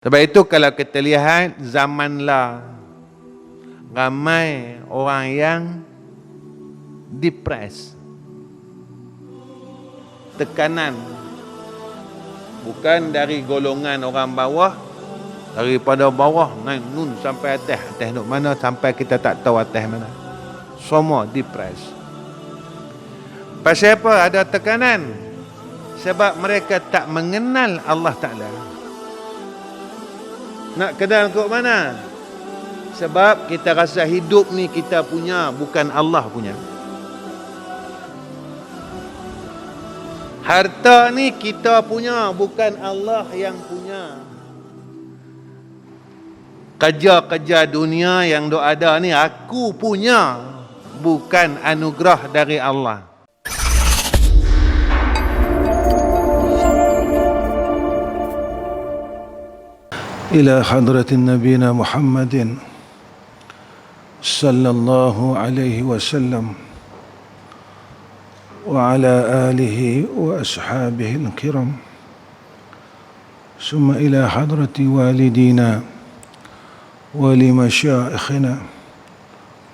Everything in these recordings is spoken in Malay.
Sebab itu kalau kita lihat zaman lah, ramai orang yang depres, tekanan, bukan dari golongan orang bawah, daripada bawah naik nun sampai atas, atas duk mana sampai kita tak tahu atas mana. Semua depres. Pasal apa ada tekanan? Sebab mereka tak mengenal Allah Ta'ala. Nak kenal kok mana? Sebab kita rasa hidup ni kita punya, bukan Allah punya. Harta ni kita punya, bukan Allah yang punya. Kerja-kerja dunia yang dok ada ni aku punya, bukan anugerah dari Allah. إلى حضرة نبينا محمد صلى الله عليه وسلم وعلى آله وأصحابه الكرام، ثم إلى حضرة والدينا ولمشايخنا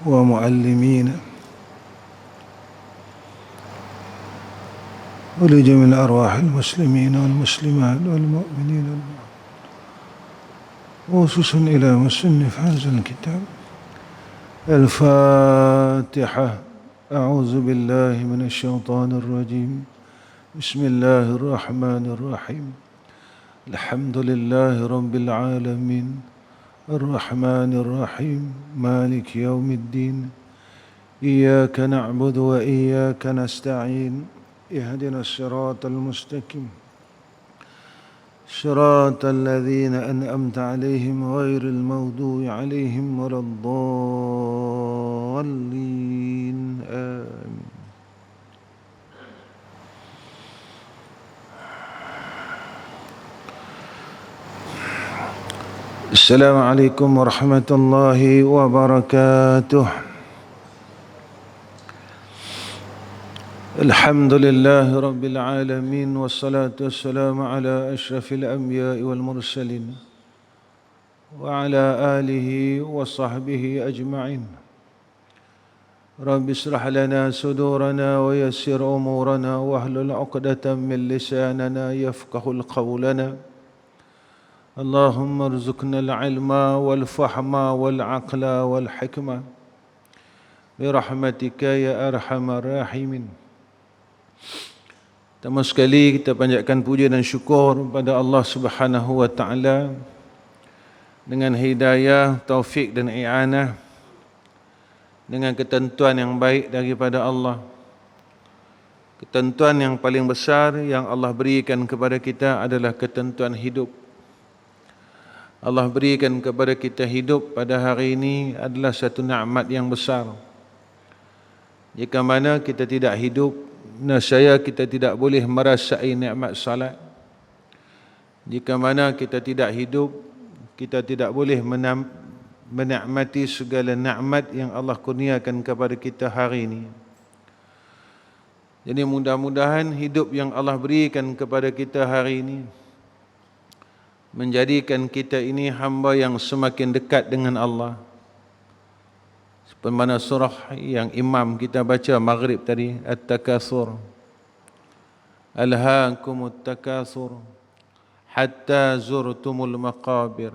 ومعلمينا ولجميع الأرواح المسلمين والمسلمات والمؤمنين وخصوصا إلى مصنف هذا الكتاب. الفاتحة. أعوذ بالله من الشيطان الرجيم. بسم الله الرحمن الرحيم. الحمد لله رب العالمين الرحمن الرحيم مالك يوم الدين إياك نعبد وإياك نستعين اهدنا الصراط المستقيم صراط الذين أنعمت عليهم غير المغضوب عليهم ولا الضالين آمين. السلام عليكم ورحمة الله وبركاته. الحمد لله رب العالمين والصلاة والسلام على أشرف الأنبياء والمرسلين وعلى آله وصحبه أجمعين. رب اشرح لنا صدورنا ويسر أمورنا واحلل عقدة من لساننا يفقه قولنا. اللهم ارزقنا العلم والفهم والعقل والحكمة برحمتك يا أرحم الراحمين. Pertama sekali kita panjatkan puja dan syukur pada Allah Subhanahu wa taala dengan hidayah, taufik dan i'anah, dengan ketentuan yang baik daripada Allah. Ketentuan yang paling besar yang Allah berikan kepada kita adalah ketentuan hidup. Allah berikan kepada kita hidup pada hari ini adalah satu nikmat yang besar. Jika mana kita tidak hidup, nescaya kita tidak boleh merasai nikmat salat. Jika mana kita tidak hidup, kita tidak boleh menikmati segala nikmat yang Allah kurniakan kepada kita hari ini. Jadi mudah-mudahan hidup yang Allah berikan kepada kita hari ini menjadikan kita ini hamba yang semakin dekat dengan Allah. Seperti mana surah yang imam kita baca maghrib tadi, At-Takatsur. Alhaakumut takatsur hatta zurtumul maqabir.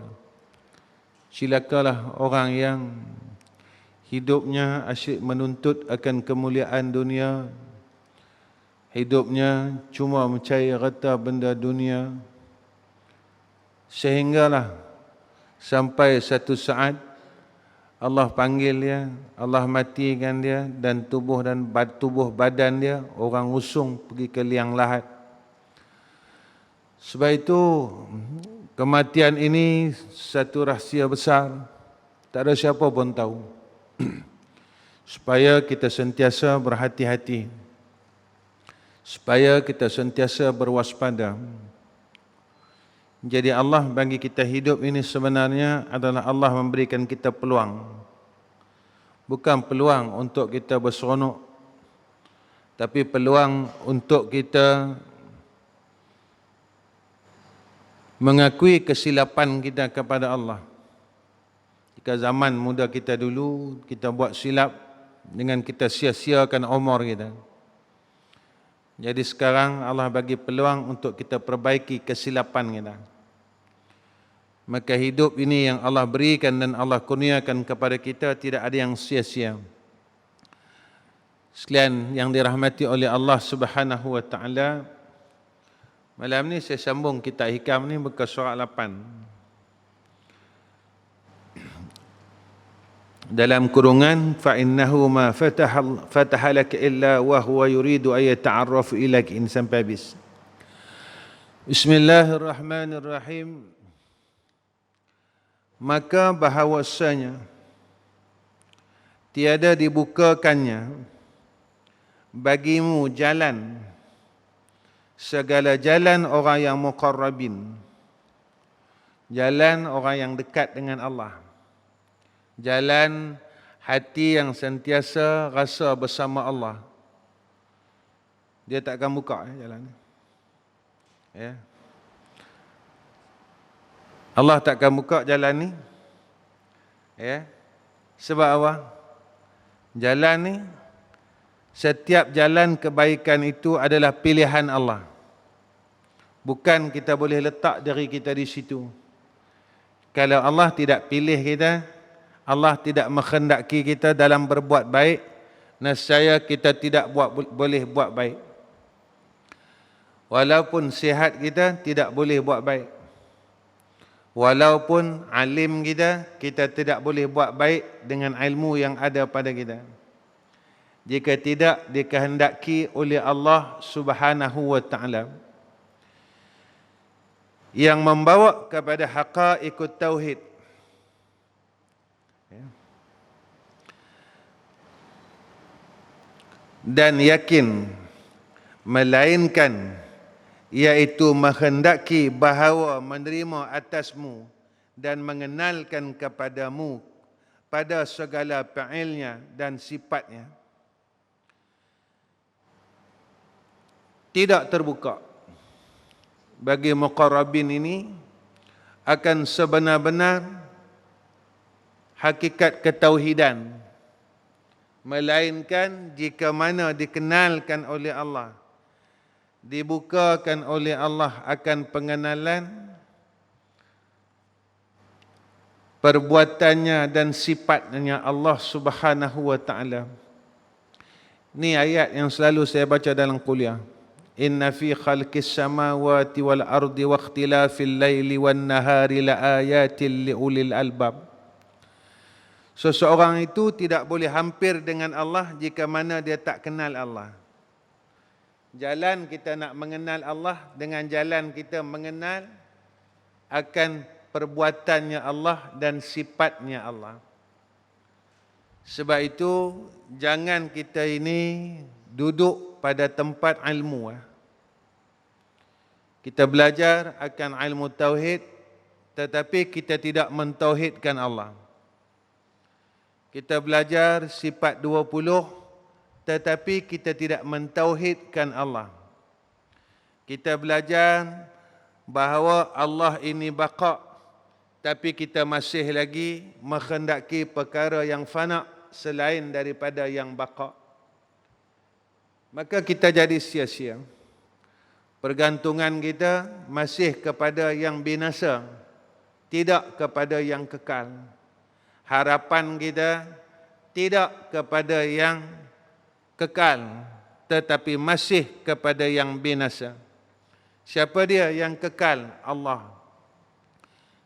Cilakalah orang yang hidupnya asyik menuntut akan kemuliaan dunia. Hidupnya cuma mencari harta benda dunia. Sehinggalah sampai satu saat Allah panggil dia, Allah matikan dia, dan tubuh badan dia orang usung pergi ke liang lahat. Sebab itu kematian ini satu rahsia besar, tak ada siapa pun tahu. Supaya kita sentiasa berhati-hati, supaya kita sentiasa berwaspada. Jadi Allah bagi kita hidup ini sebenarnya adalah Allah memberikan kita peluang. Bukan peluang untuk kita berseronok, tapi peluang untuk kita mengakui kesilapan kita kepada Allah. Jika zaman muda kita dulu, kita buat silap dengan kita sia-siakan umur kita. Jadi sekarang Allah bagi peluang untuk kita perbaiki kesilapan kita. Maka hidup ini yang Allah berikan dan Allah kurniakan kepada kita tidak ada yang sia-sia. Sekalian yang dirahmati oleh Allah Subhanahu wa taala, malam ni saya sambung kitab hikam ni muka surat 8. Dalam kurungan fa innahu ma fataha lak illa wa huwa yuridu ay yata'arraf ilaik, in sampai habis. Bismillahirrahmanirrahim. Maka bahawasanya tiada dibukakannya bagimu jalan segala jalan orang yang muqarrabin, jalan orang yang dekat dengan Allah, jalan hati yang sentiasa rasa bersama Allah. Dia tak akan buka jalan ni. Ya. Allah tak akan buka jalan ni. Ya. Sebab apa? Jalan ni, setiap jalan kebaikan itu adalah pilihan Allah. Bukan kita boleh letak diri kita di situ. Kalau Allah tidak pilih kita, Allah tidak menghendaki kita dalam berbuat baik, nescaya kita tidak boleh buat baik. Walaupun sihat kita tidak boleh buat baik. Walaupun alim kita, kita tidak boleh buat baik dengan ilmu yang ada pada kita. Jika tidak dikehendaki oleh Allah Subhanahu wa taala, yang membawa kepada haqaiqut tauhid. Dan yakin, melainkan iaitu menghendaki bahawa menerima atasmu dan mengenalkan kepadamu pada segala fi'ilnya dan sifatnya, tidak terbuka bagi muqarrabin ini akan sebenar-benar hakikat ketauhidan, melainkan jika mana dikenalkan oleh Allah, dibukakan oleh Allah akan pengenalan perbuatannya dan sifatnya Allah Subhanahu wa taala. Ini ayat yang selalu saya baca dalam kuliah. Inna fi khalqis samawati wal ardi wa ikhtilafil laili wan nahari la ayatin li ulil albab. Seseorang itu tidak boleh hampir dengan Allah jika mana dia tak kenal Allah. Jalan kita nak mengenal Allah dengan jalan kita mengenal akan perbuatannya Allah dan sifatnya Allah. Sebab itu jangan kita ini duduk pada tempat ilmu. Kita belajar akan ilmu tauhid tetapi kita tidak mentauhidkan Allah. Kita belajar sifat 20 tetapi kita tidak mentauhidkan Allah. Kita belajar bahawa Allah ini baqa, tapi kita masih lagi menghendaki perkara yang fana selain daripada yang baqa. Maka kita jadi sia-sia. Pergantungan kita masih kepada yang binasa, tidak kepada yang kekal. Harapan kita tidak kepada yang kekal, tetapi masih kepada yang binasa. Siapa dia yang kekal? Allah.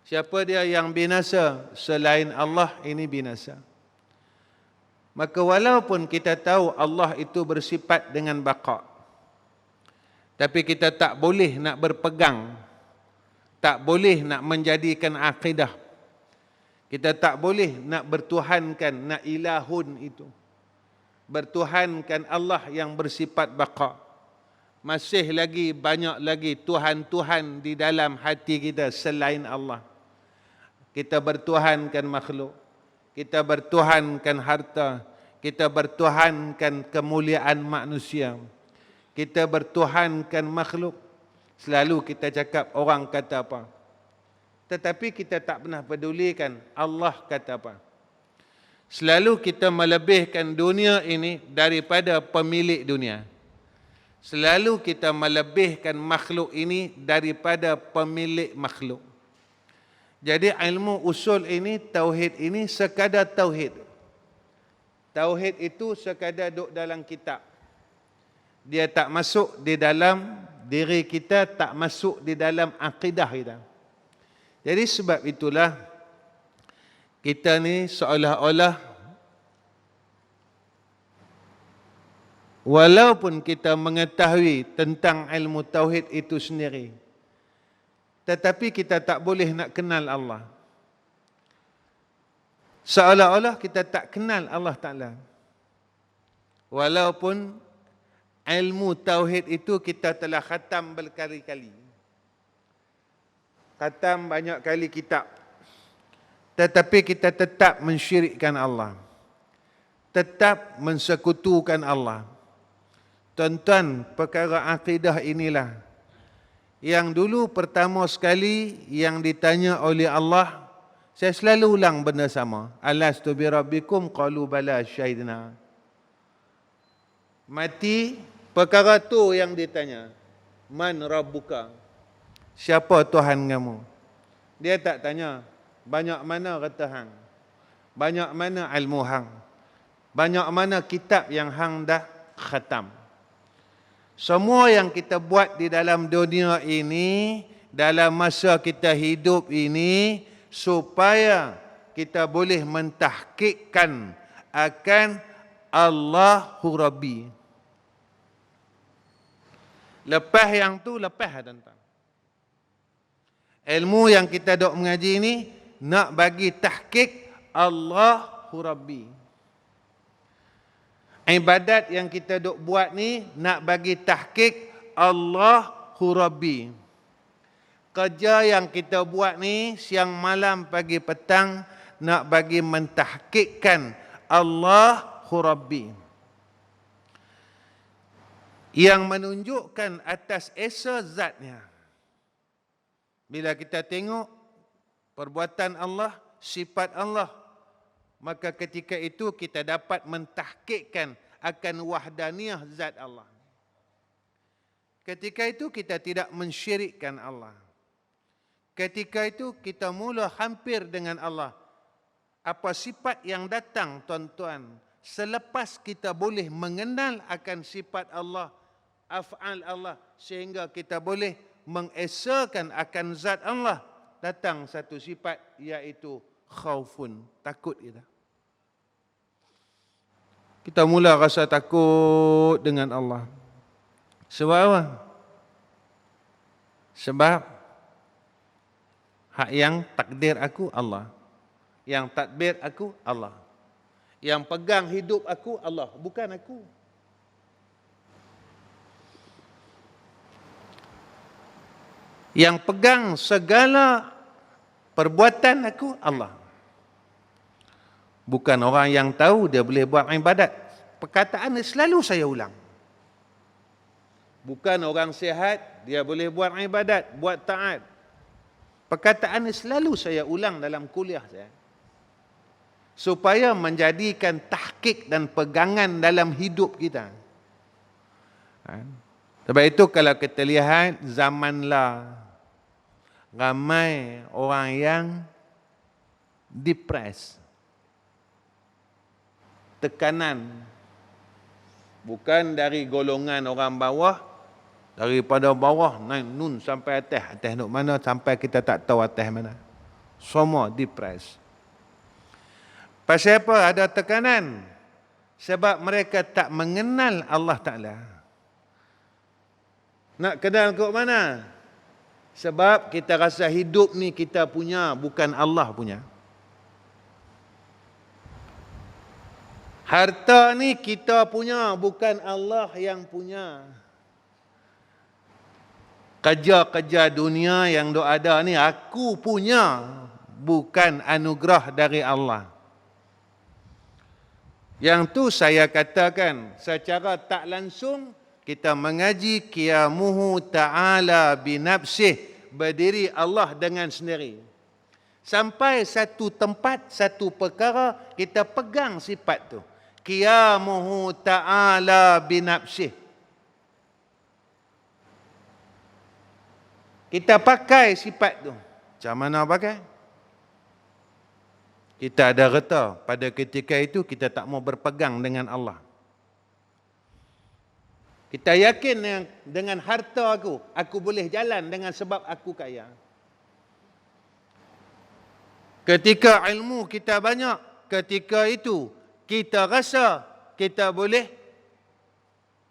Siapa dia yang binasa? Selain Allah ini binasa. Maka walaupun kita tahu Allah itu bersifat dengan baqa, tapi kita tak boleh nak berpegang, tak boleh nak menjadikan akidah. Kita tak boleh nak bertuhankan, nak ilahun itu. Bertuhankan Allah yang bersifat baqa. Masih lagi banyak lagi Tuhan-Tuhan di dalam hati kita selain Allah. Kita bertuhankan makhluk, kita bertuhankan harta, kita bertuhankan kemuliaan manusia, kita bertuhankan makhluk. Selalu kita cakap, orang kata apa? tetapi kita tak pernah pedulikan Allah kata apa. Selalu kita melebihkan dunia ini daripada pemilik dunia. Selalu kita melebihkan makhluk ini daripada pemilik makhluk. Jadi ilmu usul ini, tauhid ini sekadar tauhid. Tauhid itu sekadar duduk dalam kitab. Dia tak masuk di dalam diri kita, tak masuk di dalam akidah kita. Jadi sebab itulah kita ni seolah-olah walaupun kita mengetahui tentang ilmu tauhid itu sendiri, tetapi kita tak boleh nak kenal Allah. Seolah-olah kita tak kenal Allah Ta'ala. Walaupun ilmu tauhid itu kita telah khatam berkali-kali. Khatam banyak kali kitab. Tetapi kita tetap mensyirikkan Allah. Tetap mensekutukan Allah. Tuan-tuan, perkara akidah inilah yang dulu pertama sekali yang ditanya oleh Allah. Saya selalu ulang benda sama. Alastu bi rabbikum qalu bala syahidna. Mati, perkara tu yang ditanya. Man rabbuka? Siapa Tuhan kamu? Dia tak tanya, banyak mana kata hang? Banyak mana ilmu hang? Banyak mana kitab yang hang dah khatam? Semua yang kita buat di dalam dunia ini, dalam masa kita hidup ini, supaya kita boleh mentahqiqkan akan Allahu Rabbi. Lepas yang tu, lepas tuan-tuan. Ilmu yang kita dok mengaji ini, nak bagi tahqiq Allahu Rabbi. Ibadat yang kita dok buat ni, nak bagi tahqiq Allahu Rabbi. Kerja yang kita buat ni, siang malam pagi petang, nak bagi mentahqiqkan Allahu Rabbi. Yang menunjukkan atas esa zatnya. Bila kita tengok perbuatan Allah, sifat Allah, maka ketika itu kita dapat mentahqiqkan akan wahdaniyah zat Allah. Ketika itu kita tidak mensyirikkan Allah. Ketika itu kita mula hampir dengan Allah. Apa sifat yang datang tuan-tuan, selepas kita boleh mengenal akan sifat Allah, af'al Allah, sehingga kita boleh mengesakan akan zat Allah, datang satu sifat iaitu khaufun, takut kita. Kita mula rasa takut dengan Allah. Sebab apa? Sebab hak yang takdir aku Allah. Yang tadbir aku Allah. Yang pegang hidup aku Allah, bukan aku. Yang pegang segala perbuatan aku Allah. Bukan orang yang tahu dia boleh buat ibadat. Perkataan ini selalu saya ulang. Bukan orang sihat dia boleh buat ibadat, buat taat. Perkataan ini selalu saya ulang dalam kuliah saya. Supaya menjadikan tahqiq dan pegangan dalam hidup kita. Sebab itu kalau kita lihat zamanlah, ramai orang yang depres. Tekanan. Bukan dari golongan orang bawah, daripada bawah naik nun sampai atas. Atas nak mana sampai kita tak tahu atas mana. Semua depres. Pasal apa ada tekanan? Sebab mereka tak mengenal Allah Ta'ala. Nak kenal ke mana? Sebab kita rasa hidup ni kita punya, bukan Allah punya. Harta ni kita punya, bukan Allah yang punya. Kerja-kerja dunia yang dok ada ni aku punya, bukan anugerah dari Allah. Yang tu saya katakan secara tak langsung kita mengaji qiyamuhu ta'ala binafsih, berdiri Allah dengan sendiri. Sampai satu tempat, satu perkara, kita pegang sifat tu. Qiyamuhu ta'ala binafsih. Kita pakai sifat tu. Macam mana pakai? Kita ada reta. Pada ketika itu, kita tak mau berpegang dengan Allah. Kita yakin dengan harta aku boleh jalan dengan sebab aku kaya. Ketika ilmu kita banyak, ketika itu kita rasa kita boleh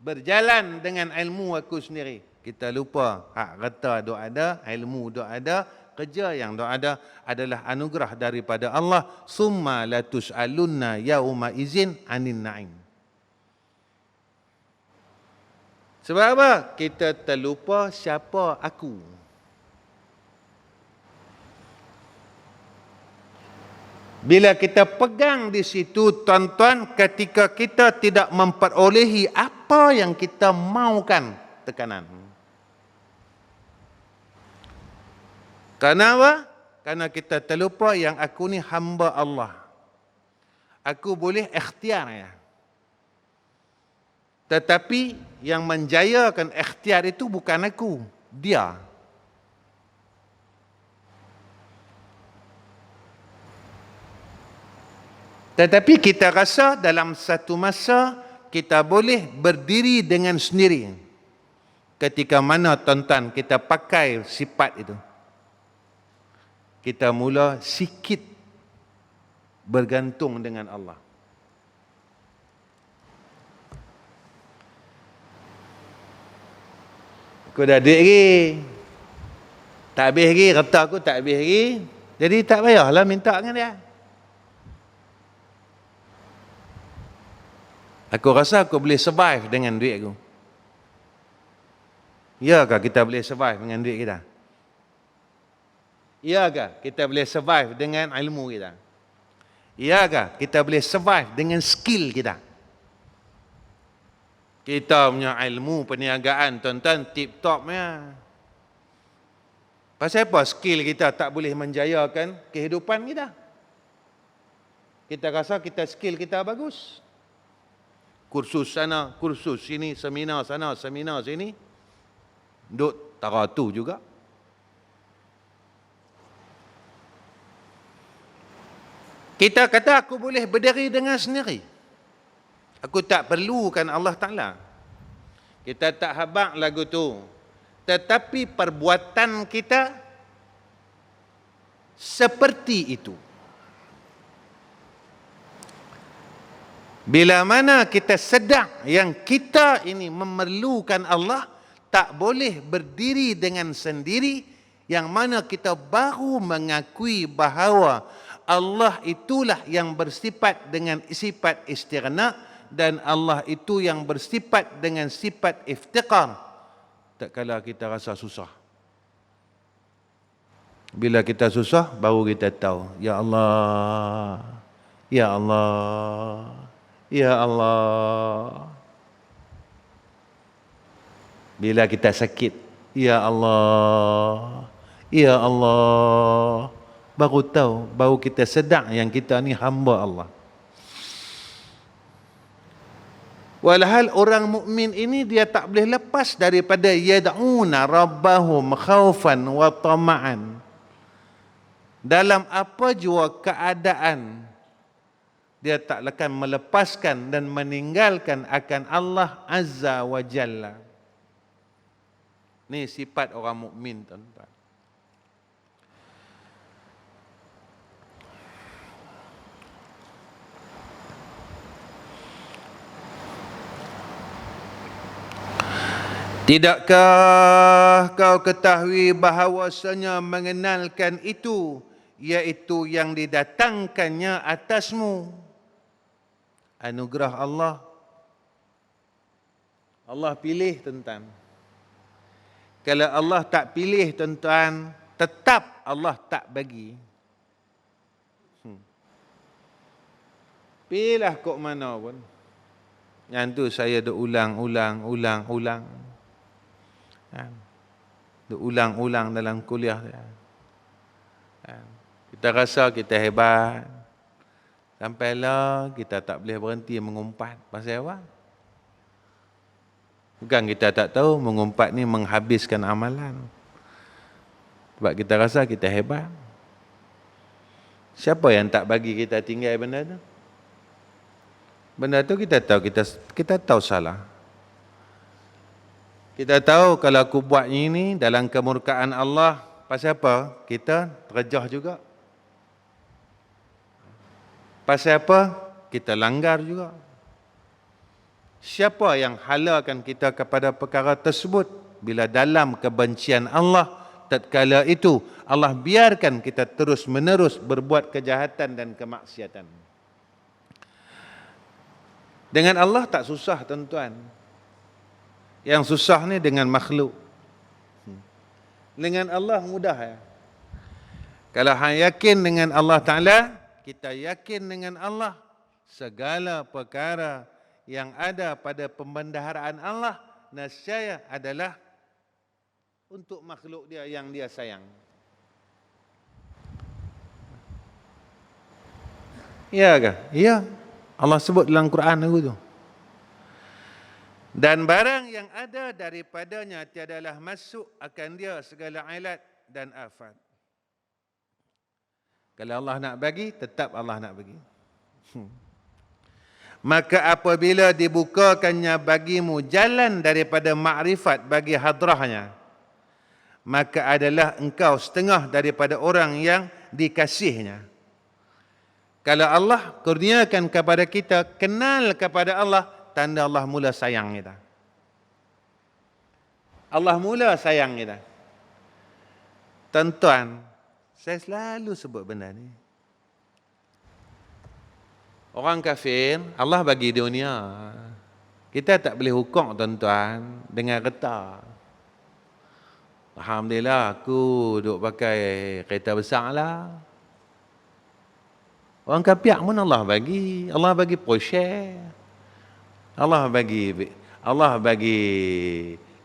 berjalan dengan ilmu aku sendiri. Kita lupa hak rata dok ada, ilmu dok ada, kerja yang dok ada adalah anugerah daripada Allah. Summa latus'alunna yauma izin anin na'im. Sebab apa? Kita terlupa siapa aku. Bila kita pegang di situ, tuan-tuan, ketika kita tidak memperolehi apa yang kita maukan, tekanan. Kenapa? Karena kita terlupa yang aku ni hamba Allah. Aku boleh ikhtiar ya. Tetapi yang menjayakan ikhtiar itu bukan aku, dia. Tetapi kita rasa dalam satu masa kita boleh berdiri dengan sendiri. Ketika mana tuan-tuan kita pakai sifat itu, kita mula sikit bergantung dengan Allah. Aku dah duit lagi, tak habis lagi, reta aku tak habis lagi, jadi tak payahlah minta dengan dia. Aku rasa aku boleh survive dengan duit aku. Iyakah kita boleh survive dengan duit kita? Iyakah kita boleh survive dengan ilmu kita? Iyakah kita boleh survive dengan skill kita? Kita punya ilmu perniagaan, tuan-tuan, tip-top ya. Pasal apa skill kita tak boleh menjayakan kehidupan kita? Kita rasa kita skill kita bagus. Kursus sana, kursus sini, seminar sana, seminar sini. Duk taratu juga. Kita kata aku boleh berdiri dengan sendiri. Aku tak perlukan Allah Ta'ala. Kita tak habaq lagu tu. Tetapi perbuatan kita seperti itu. Bila mana kita sedar yang kita ini memerlukan Allah, tak boleh berdiri dengan sendiri, yang mana kita baru mengakui bahawa Allah itulah yang bersifat dengan sifat istighna dan Allah itu yang bersifat dengan sifat iftiqar. Tak kala kita rasa susah. Bila kita susah, baru kita tahu, ya Allah, ya Allah, ya Allah. Bila kita sakit, ya Allah, ya Allah, baru tahu, baru kita sedar yang kita ni hamba Allah. Walhal orang mukmin ini dia tak boleh lepas daripada yad'una rabbahum khaufan wa tama'an. Dalam apa jua keadaan, dia tak akan melepaskan dan meninggalkan akan Allah Azza wa Jalla. Ini sifat orang mukmin, tuan-tuan. Tidakkah kau ketahui bahawasanya mengenalkan itu, iaitu yang didatangkannya atasmu, anugerah Allah. Allah pilih, tuan-tuan. Kalau Allah tak pilih, tuan-tuan, tetap Allah tak bagi. Pilih kok mana pun. Yang tu saya duk ulang. Duk ulang dalam kuliah. Kita rasa kita hebat. Sampailah kita tak boleh berhenti mengumpat. Pasal apa? Bukan kita tak tahu mengumpat ni menghabiskan amalan. Sebab kita rasa kita hebat. Siapa yang tak bagi kita tinggal benda tu? Benda tu kita tahu, kita tahu salah. Kita tahu kalau aku buat ini dalam kemurkaan Allah, pasal apa? Kita terjah juga. Pasal apa? Kita langgar juga. Siapa yang halalkan kita kepada perkara tersebut? Bila dalam kebencian Allah, tatkala itu Allah biarkan kita terus menerus berbuat kejahatan dan kemaksiatan. Dengan Allah tak susah tuan-tuan. Yang susah ni dengan makhluk. Dengan Allah mudah ya. Kalau hang yakin dengan Allah Ta'ala, kita yakin dengan Allah, segala perkara yang ada pada pembendaharaan Allah, nescaya adalah untuk makhluk dia yang dia sayang. Ya ke? Ya. Allah sebut dalam Quran itu. Dan barang yang ada daripadanya tiadalah masuk akan dia segala ailat dan afat. Kalau Allah nak bagi, tetap Allah nak bagi. Maka apabila dibukakannya bagimu jalan daripada makrifat bagi hadrahnya, maka adalah engkau setengah daripada orang yang dikasihnya. Kalau Allah kurniakan kepada kita, kenal kepada Allah, tanda Allah mula sayang kita. Allah mula sayang kita. Tuan-tuan, saya selalu sebut benda ni. Orang kafir, Allah bagi dunia. Kita tak boleh hukum tuan-tuan dengan reta. Alhamdulillah, aku duk pakai kereta besar lah. Orang kafir pun Allah bagi. Allah bagi Porsche. Allah bagi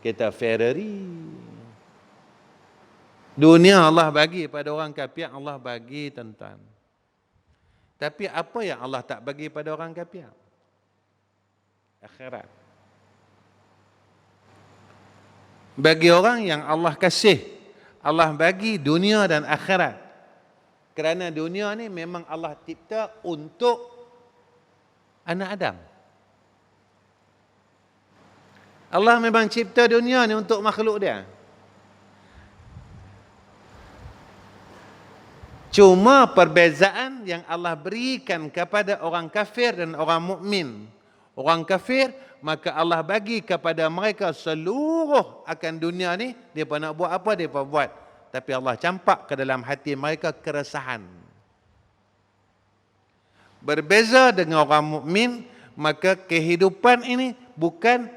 kereta Ferrari. Dunia Allah bagi pada orang kafir, Allah bagi tuan-tuan. Tapi apa yang Allah tak bagi pada orang kafir? Akhirat. Bagi orang yang Allah kasih, Allah bagi dunia dan akhirat. Kerana dunia ni memang Allah cipta untuk anak Adam. Allah memang cipta dunia ni untuk makhluk dia. Cuma perbezaan yang Allah berikan kepada orang kafir dan orang mukmin. Orang kafir, maka Allah bagi kepada mereka seluruh akan dunia ni, mereka nak buat apa, mereka buat. Tapi Allah campak ke dalam hati mereka keresahan. Berbeza dengan orang mukmin, maka kehidupan ini bukan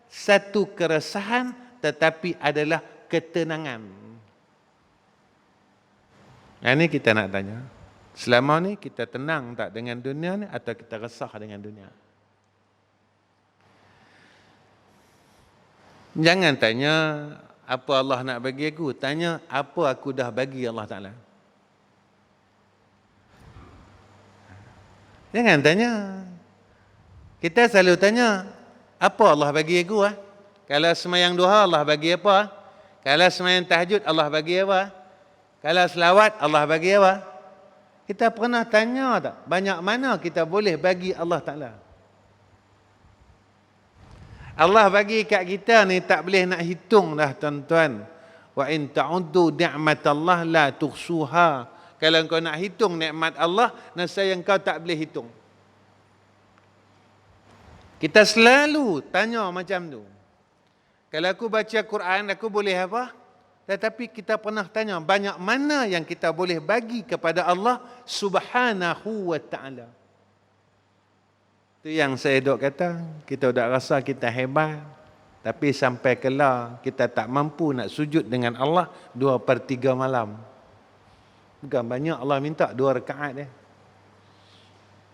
satu keresahan, tetapi adalah ketenangan. Yang ni kita nak tanya. Selama ni kita tenang tak dengan dunia ni atau kita resah dengan dunia? Jangan tanya apa Allah nak bagi aku. Tanya apa aku dah bagi Allah Ta'ala. Jangan tanya. Kita selalu tanya apa Allah bagi aku. Kalau semayang duha Allah bagi apa? Kalau semayang tahajud Allah bagi apa? Kalau selawat, Allah bagi apa? Kita pernah tanya tak? Banyak mana kita boleh bagi Allah Ta'ala? Allah bagi kat kita ni tak boleh nak hitung dah tuan-tuan. Wa in ta'uddu ni'matallah la tuhsuha. Kalau kau nak hitung nikmat Allah, nescaya kau tak boleh hitung. Kita selalu tanya macam tu. Kalau aku baca Quran, aku boleh apa? Tetapi kita pernah tanya, banyak mana yang kita boleh bagi kepada Allah Subhanahu wa ta'ala. Itu yang saya duk kata, kita dah rasa kita hebat. Tapi sampai kelar, kita tak mampu nak sujud dengan Allah 2/3 malam. Bukan banyak Allah minta 2 rakaat.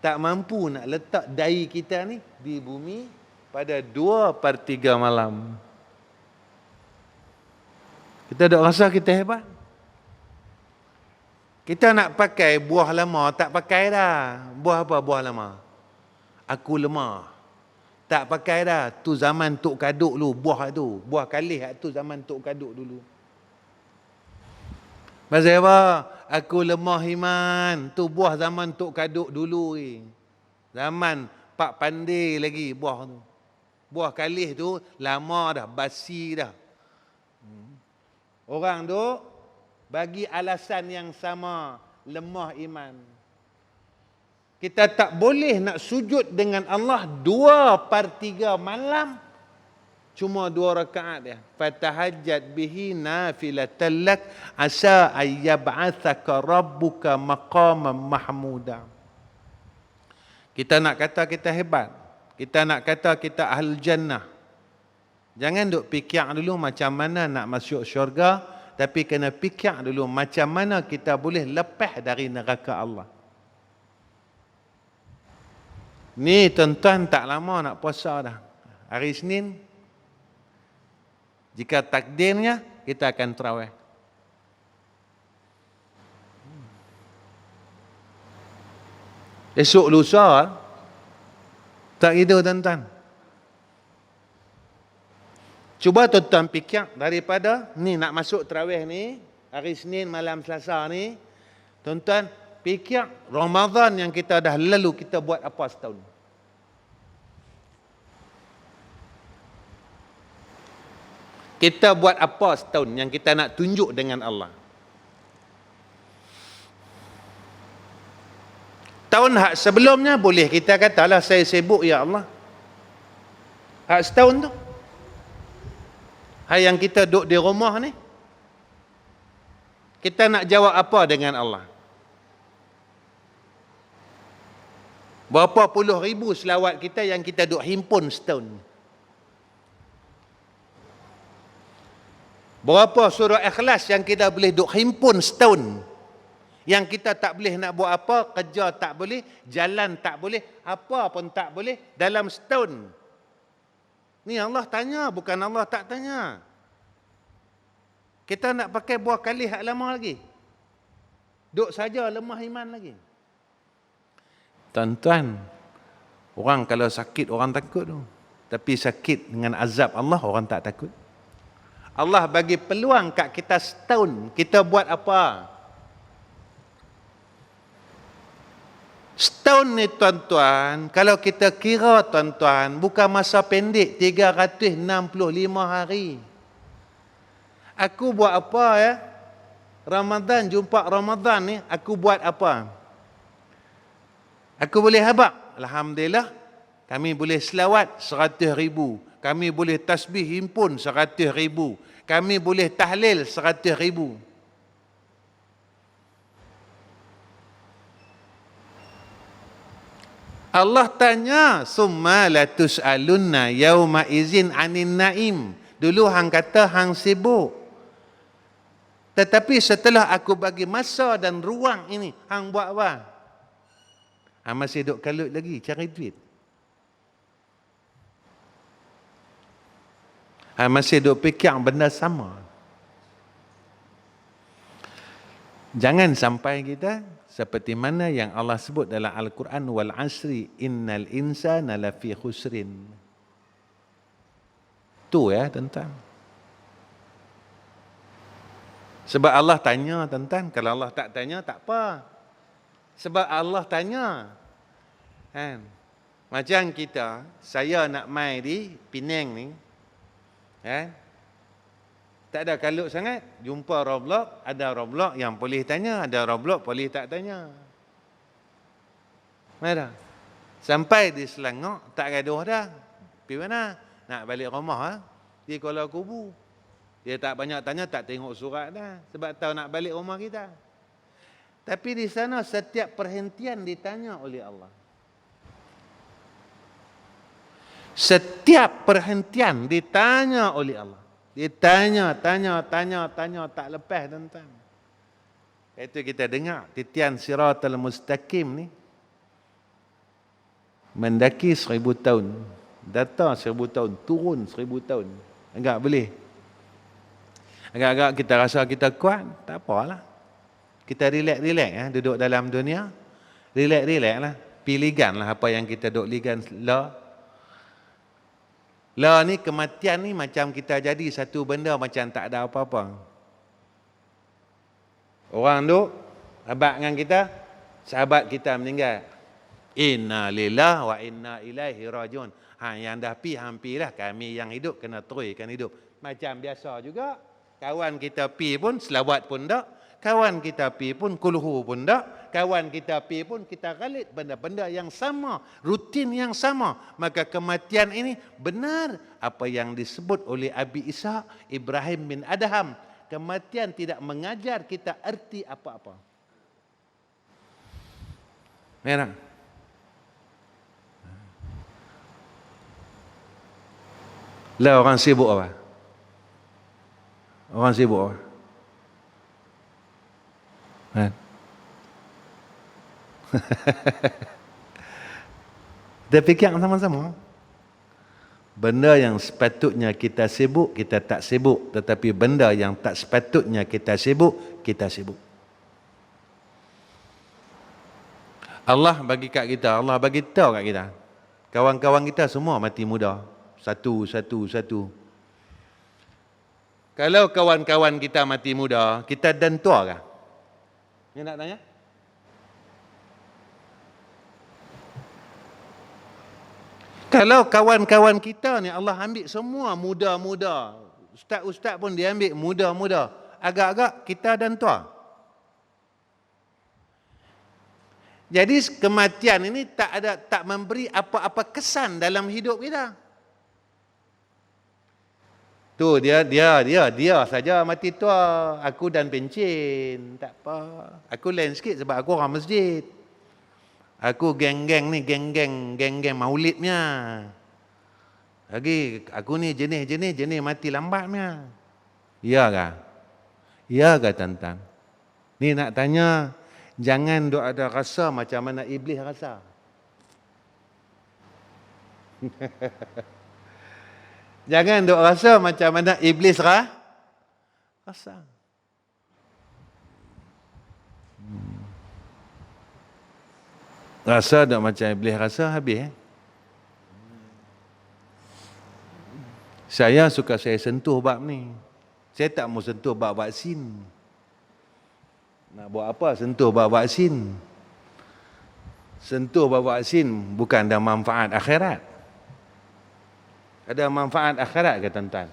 Tak mampu nak letak dahi kita ni di bumi pada 2/3 malam. Kita tak rasa kita hebat. Kita nak pakai buah lama, tak pakai dah. Buah apa buah lama? Aku lemah. Tak pakai dah. Tu zaman Tok Kaduk dulu, buah tu. Buah kalih tu zaman Tok Kaduk dulu. Pasal apa? Aku lemah iman. Tu buah zaman Tok Kaduk dulu ni. Zaman Pak Pandai lagi buah tu. Buah kalih tu lama dah, basi dah. Orang tu bagi alasan yang sama, lemah iman. Kita tak boleh nak sujud dengan Allah 2/3 malam, cuma 2 rakaat dia. Fatahajjat bihi nafilatan lak asa ayyab'atsaka rabbuka maqaman mahmuda. Kita nak kata kita hebat. Kita nak kata kita ahlul jannah. Jangan duk fikir dulu macam mana nak masuk syurga, tapi kena fikir dulu macam mana kita boleh lepas dari neraka Allah. Ni tuan-tuan tak lama nak puasa dah. Hari Isnin, jika takdirnya, kita akan tarawih. Esok lusa, tak gitu tuan-tuan. Cuba tuan-tuan fikir daripada ni nak masuk tarawih ni, hari Isnin malam Selasa ni, tuan-tuan fikir Ramadan yang kita dah lalu kita buat apa setahun. Kita buat apa setahun yang kita nak tunjuk dengan Allah. Tahun hak sebelumnya boleh kita katalah saya sibuk ya Allah. Hak setahun tu. Hak yang kita duduk di rumah ni. Kita nak jawab apa dengan Allah? Berapa puluh ribu selawat kita yang kita duk himpun setahun. Berapa surah Ikhlas yang kita boleh duk himpun setahun. Yang kita tak boleh nak buat apa, kerja tak boleh, jalan tak boleh, apa pun tak boleh dalam setahun. Ni Allah tanya, bukan Allah tak tanya. Kita nak pakai buah kalih hak lama lagi. Duk saja lemah iman lagi. Tuan-tuan, orang kalau sakit orang takut tu. Tapi sakit dengan azab Allah orang tak takut. Allah bagi peluang kat kita setahun. Kita buat apa? Setahun ni tuan-tuan, kalau kita kira tuan-tuan, bukan masa pendek, 365 hari. Aku buat apa ya? Ramadan, jumpa Ramadan ni, aku buat apa? Aku boleh habaq. Alhamdulillah, kami boleh selawat 100,000. Kami boleh tasbih himpun 100,000. Kami boleh tahlil 100,000. Allah tanya, summa latus'alunna yauma izin anin naim. Dulu hang kata hang sibuk. Tetapi setelah aku bagi masa dan ruang ini, hang buat apa? Hang masih duk kalut lagi cari duit. Hang masih duk fikir benda sama. Jangan sampai kita seperti mana yang Allah sebut dalam Al-Quran, wal asri innal insana lafi khusrin. Tu ya tuan-tuan. Sebab Allah tanya tuan-tuan, kalau Allah tak tanya tak apa. Sebab Allah tanya. Kan? Macam kita, saya nak mai di Penang ni. Kan? Tak ada kalut sangat. Jumpa Roblox, ada Roblox yang boleh tanya, ada Roblox boleh tak tanya. Mana? Sampai di Selangor, tak gaduh dah. Pergi mana? Nak balik rumah ha? Di Kuala Kubu. Dia tak banyak tanya, tak tengok surat dah. Sebab tahu nak balik rumah kita. Tapi di sana setiap perhentian ditanya oleh Allah. Setiap perhentian ditanya oleh Allah. Dia tanya, tak lepas tuan-tuan. Itu kita dengar titian Siratal Mustaqim ni. Mendaki 1000 tahun. Datang 1000 tahun. Turun 1000 tahun. Enggak boleh. Agak-agak kita rasa kita kuat. Tak apalah. Kita relax duduk dalam dunia. Relax lah. Piligan lah apa yang kita duk ligan la. La ni kematian ni macam kita jadi satu benda macam tak ada apa-apa. Orang duk abad dengan kita, sahabat kita meninggal. Inna lillahi wa inna ilaihi rajiun. Yang dah pi hampirlah, kami yang hidup kena teruskan hidup. Macam biasa juga, kawan kita pi pun selawat pun tak, kawan kita pi pun kulhu pun tak, kawan kita pi pun kita galit benda-benda yang sama, rutin yang sama. Maka kematian ini benar apa yang disebut oleh Abi Ishaq Ibrahim bin Adham. Kematian tidak mengajar kita erti apa-apa. Merah. Lah orang sibuk apa? Orang sibuk apa? Kan? Kita fikir sama-sama. Benda yang sepatutnya kita sibuk, kita tak sibuk. Tetapi benda yang tak sepatutnya kita sibuk, kita sibuk. Allah bagi kat kita, Allah bagi tahu kat kita. Kawan-kawan kita semua mati muda. Satu. Kalau kawan-kawan kita mati muda, kita dan tua kah? Ni nak tanya? Kalau kawan-kawan kita ni Allah ambil semua muda-muda. Ustaz-ustaz pun dia ambil muda-muda. Agak-agak kita dan tua. Jadi kematian ini tak memberi apa-apa kesan dalam hidup kita. Tu dia saja mati tua. Aku dan pencin, tak apa. Aku lain sikit sebab aku orang masjid. Aku geng-geng ni, geng-geng maulidnya. Lagi aku ni jenis mati lambatnya. Ya kah? Ya kah tuan-tuan? Ni nak tanya, jangan duk ada rasa macam mana iblis rasa. Jangan duk rasa macam mana iblis rasa. Rasa duk macam iblis rasa habis. Saya suka saya sentuh bab ni. Saya tak mau sentuh bab vaksin. Nak buat apa sentuh bab vaksin? Sentuh bab vaksin bukan ada manfaat akhirat. Ada manfaat akhirat ke tuan-tuan?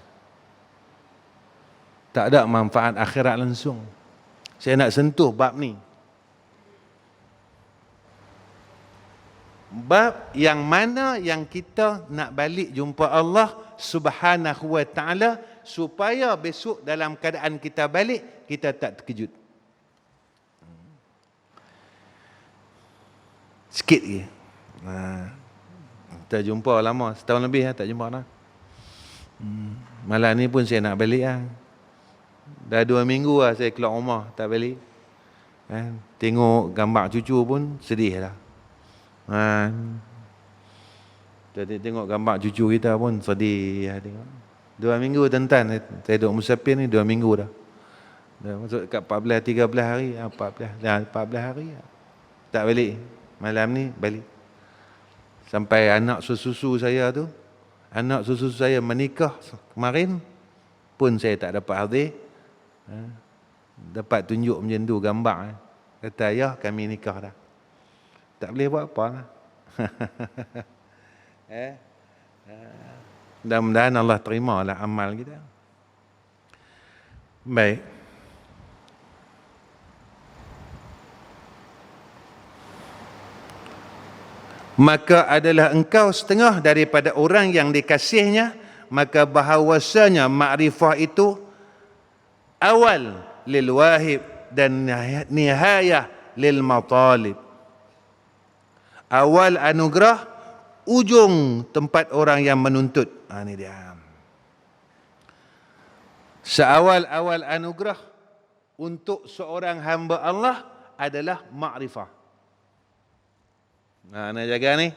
Tak ada manfaat akhirat langsung. Saya nak sentuh bab ni. Bab yang mana yang kita nak balik jumpa Allah Subhanahu wa ta'ala supaya besok dalam keadaan kita balik, kita tak terkejut. Sikit lagi. Kita jumpa lama, setahun lebih tak jumpa dah. Malam ni pun saya nak balik lah. Dah 2 minggu lah saya keluar rumah, tak balik. Tengok gambar cucu pun sedih lah. Jadi tengok gambar cucu kita pun sedih lah tengok. 2 minggu tuan-tuan, saya duduk musafir ni 2 minggu dah. Dah masuk dekat 14, 13 hari, 14 hari lah. Tak balik. Malam ni balik. Sampai anak susu saya tu, anak susu saya menikah kemarin pun saya tak dapat hadir. Dapat tunjuk macam tu gambar. Kata ayah kami nikah dah. Tak boleh buat apa lah. Mudah-mudahan Allah terimalah amal kita. Baik. Maka adalah engkau setengah daripada orang yang dikasihnya, maka bahawasanya makrifah itu awal lil wahib dan nihayah lil matalib. Awal anugerah, ujung tempat orang yang menuntut. Ini dia. Seawal-awal anugerah untuk seorang hamba Allah adalah makrifah. Nak jaga ni?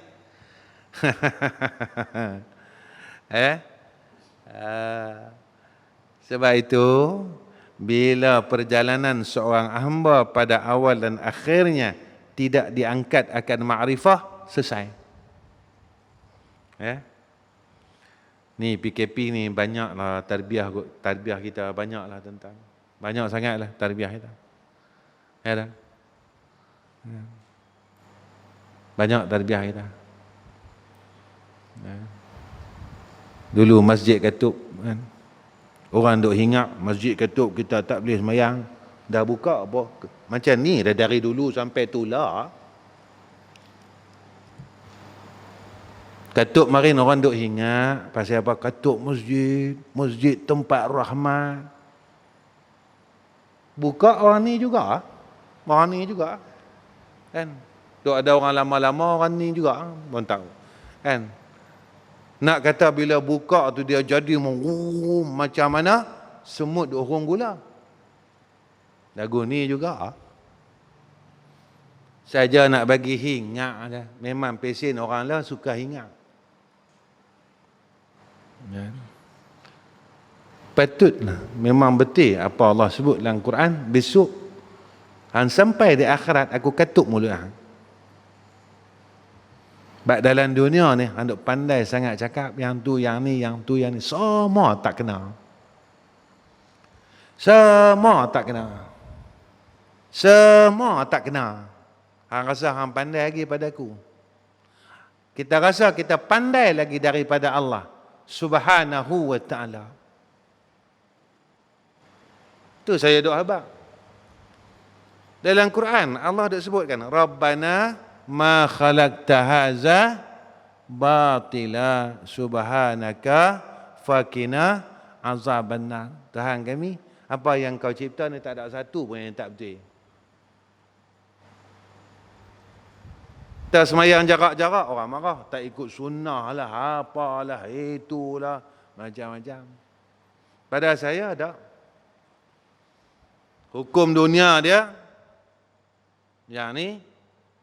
Sebab itu bila perjalanan seorang hamba pada awal dan akhirnya tidak diangkat akan ma'rifah, selesai. Ya. Ni PKP ni banyaklah tarbiyah kita banyaklah tentang. Banyak sangatlah tarbiyah kita. Ya dah. Banyak tarbiyah kita. Ya. Dulu masjid Katup kan. Orang duk hingap masjid Katup kita tak boleh semayang. Dah buka apa? Macam ni dah dari dulu sampai tulah. Katup marin orang duk hingat pasal apa? Katup masjid, masjid tempat rahmat. Buka orang ni juga. Orang ni juga. Kan? Duk ada orang lama-lama orang ni juga. Orang tahu. Kan? Nak kata bila buka tu dia jadi macam mana? Semut duk hurung gula. Lagu ni juga. Saja nak bagi hingat dah. Memang pesen orang lah suka hingat. Ya. Patutlah memang betul apa Allah sebut dalam Quran, besok sampai di akhirat aku katuk mulut hang. Bak dalam dunia ni hang duk pandai sangat cakap yang tu yang ni semua tak kena. Semua tak kena. Semua tak kena. Hang rasa hang pandai lagi pada aku. Kita rasa kita pandai lagi daripada Allah Subhanahu wa ta'ala. Tu saya duk habaq. Dalam Quran Allah dah sebutkan Rabbana ma khalaqta haza batila subhanaka fakina azabannar. Tuhan kami, apa yang kau cipta ni tak ada satu pun yang tak betul. Kita semayang jarak-jarak orang marah, tak ikut sunnah lah, apalah, itulah, macam-macam. Pada saya tak. Hukum dunia dia, yang ni,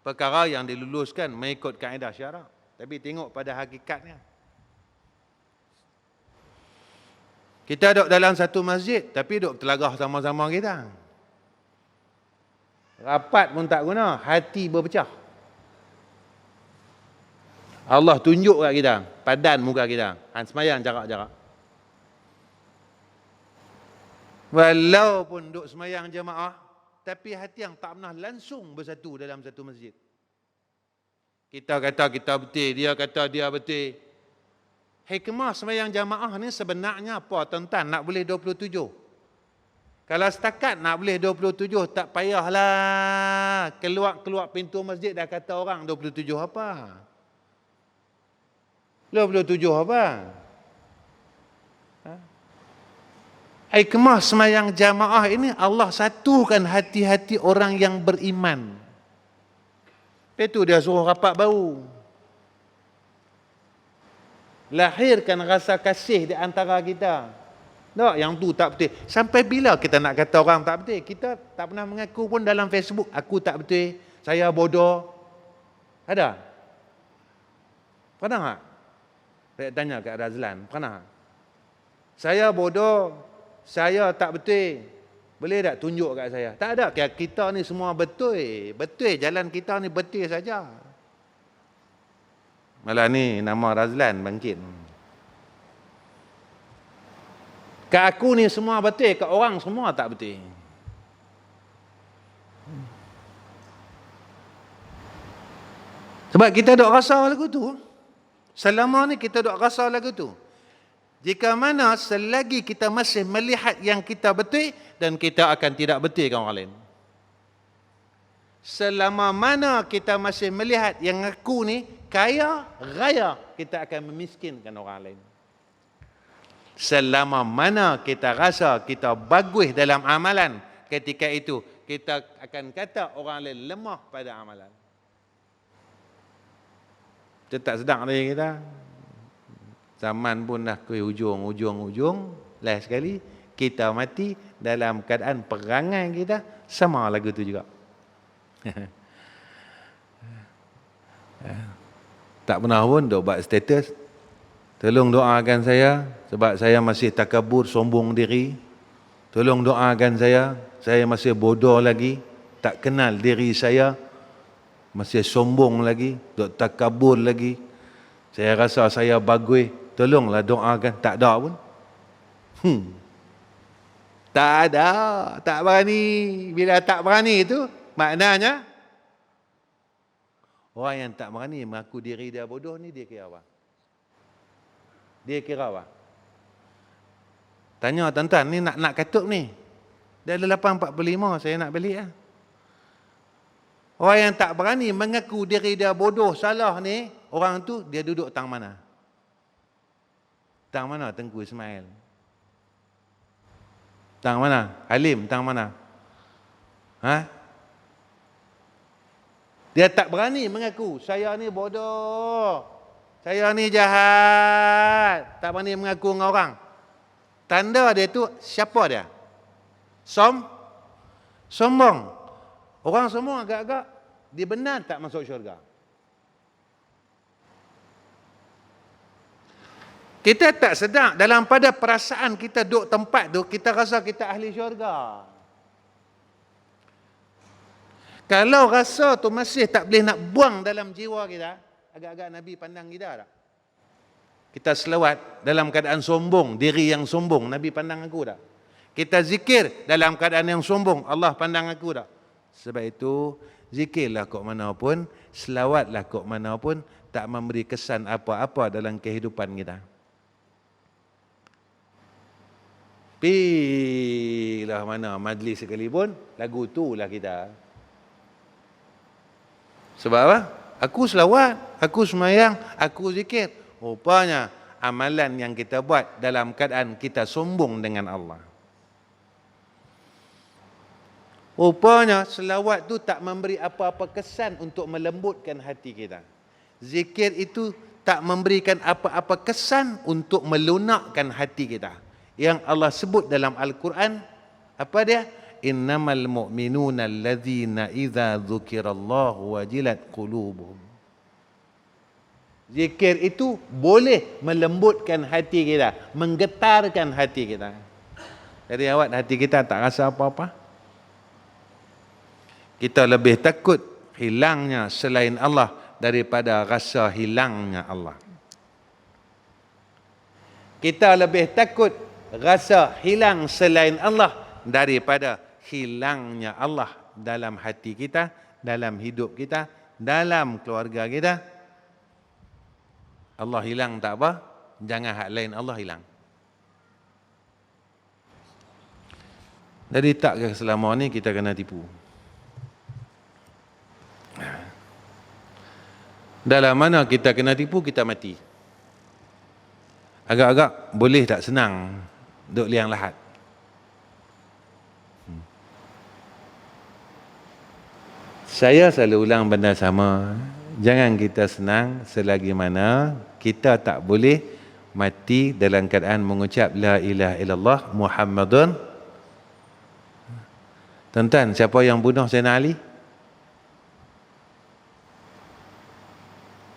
perkara yang diluluskan mengikut kaedah syarak. Tapi tengok pada hakikatnya. Kita duduk dalam satu masjid, tapi duduk telagah sama-sama kita. Rapat pun tak guna, hati berpecah. Allah tunjuk kat kita, padan muka kita. Semayang jarak-jarak. Walaupun duk semayang jemaah, tapi hati yang tak pernah langsung bersatu dalam satu masjid. Kita kata kita betul, dia kata dia betul. Hikmah semayang jemaah ni sebenarnya apa tuan-tuan? Nak boleh 27. Kalau setakat nak boleh 27, tak payahlah keluar pintu masjid dah kata orang 27 apa. 27 apa? Hikmah semayang jamaah ini Allah satukan hati-hati orang yang beriman. Itu dia suruh rapat bau. Lahirkan rasa kasih di antara kita. Tak, yang tu tak betul. Sampai bila kita nak kata orang tak betul? Kita tak pernah mengaku pun dalam Facebook, aku tak betul, saya bodoh. Ada? Pernah tak? Saya tanya kat Razlan, pernah? Saya bodoh, saya tak betul. Boleh tak tunjuk kat saya? Tak ada, kita ni semua betul. Betul, jalan kita ni betul saja. Malah ni nama Razlan bangkit. Kat aku ni semua betul, kat orang semua tak betul. Sebab kita duk rasa lagu tu. Selama ni kita duk rasa lagu tu. Jika mana selagi kita masih melihat yang kita betul, dan kita akan tidak betul dengan orang lain. Selama mana kita masih melihat yang aku ni kaya raya, kita akan memiskinkan orang lain. Selama mana kita rasa kita bagus dalam amalan, ketika itu kita akan kata orang lain lemah pada amalan. Kita tak sedang lagi kita. Zaman pun dah ke hujung. Last sekali kita mati dalam keadaan perangai kita sama lagu tu juga. Tak pernah pun duk buat status. Tolong doakan saya sebab saya masih takabur, sombong diri. Tolong doakan saya masih bodoh lagi, tak kenal diri saya, masih sombong lagi, dok takabur lagi. Saya rasa saya bagus, tolonglah doakan. Tak ada pun. Tak ada, tak berani. Bila tak berani itu, maknanya orang yang tak berani mengaku diri dia bodoh ni, dia kira apa? Dia kira apa? Tanya tuan-tuan, ni nak katuk ni. Dah 8.45 saya nak balik lah. Orang yang tak berani mengaku diri dia bodoh, salah ni, orang tu dia duduk tang mana? Tang mana Tengku Ismail? Tang mana? Halim, tang mana? Ha? Dia tak berani mengaku, saya ni bodoh. Saya ni jahat. Tak berani mengaku dengan orang. Tanda dia tu, siapa dia? Sombong. Orang semua agak-agak, dia benar tak masuk syurga. Kita tak sedar, dalam pada perasaan kita duduk tempat tu, kita rasa kita ahli syurga. Kalau rasa tu masih tak boleh nak buang dalam jiwa kita, agak-agak Nabi pandang kita tak? Kita selawat dalam keadaan sombong, diri yang sombong, Nabi pandang aku tak? Kita zikir dalam keadaan yang sombong, Allah pandang aku tak? Sebab itu, zikirlah kok mana pun, selawatlah kok mana pun, tak memberi kesan apa-apa dalam kehidupan kita. Pilah mana majlis sekalipun, lagu tu lah kita. Sebab apa? Aku selawat, aku semayang, aku zikir. Rupanya amalan yang kita buat dalam keadaan kita sombong dengan Allah. Rupanya selawat tu tak memberi apa-apa kesan untuk melembutkan hati kita. Zikir itu tak memberikan apa-apa kesan untuk melunakkan hati kita. Yang Allah sebut dalam Al-Quran, apa dia? Innamal mu'minuna allazina idza dzukirallahu wajilat qulubuhum. Zikir itu boleh melembutkan hati kita, menggetarkan hati kita. Jadi awak hati kita tak rasa apa-apa. Kita lebih takut hilangnya selain Allah daripada rasa hilangnya Allah. Kita lebih takut rasa hilang selain Allah daripada hilangnya Allah dalam hati kita, dalam hidup kita, dalam keluarga kita. Allah hilang tak apa, jangan hak lain Allah hilang. Jadi takkah selama ni kita kena tipu? Dalam mana kita kena tipu, kita mati. Agak-agak boleh tak senang duduk liang lahat. Saya selalu ulang benda sama. Jangan kita senang selagi mana kita tak boleh mati dalam keadaan mengucap La ilaha illallah Muhammadun. Tuan-tuan, siapa yang bunuh Sayyidina Ali?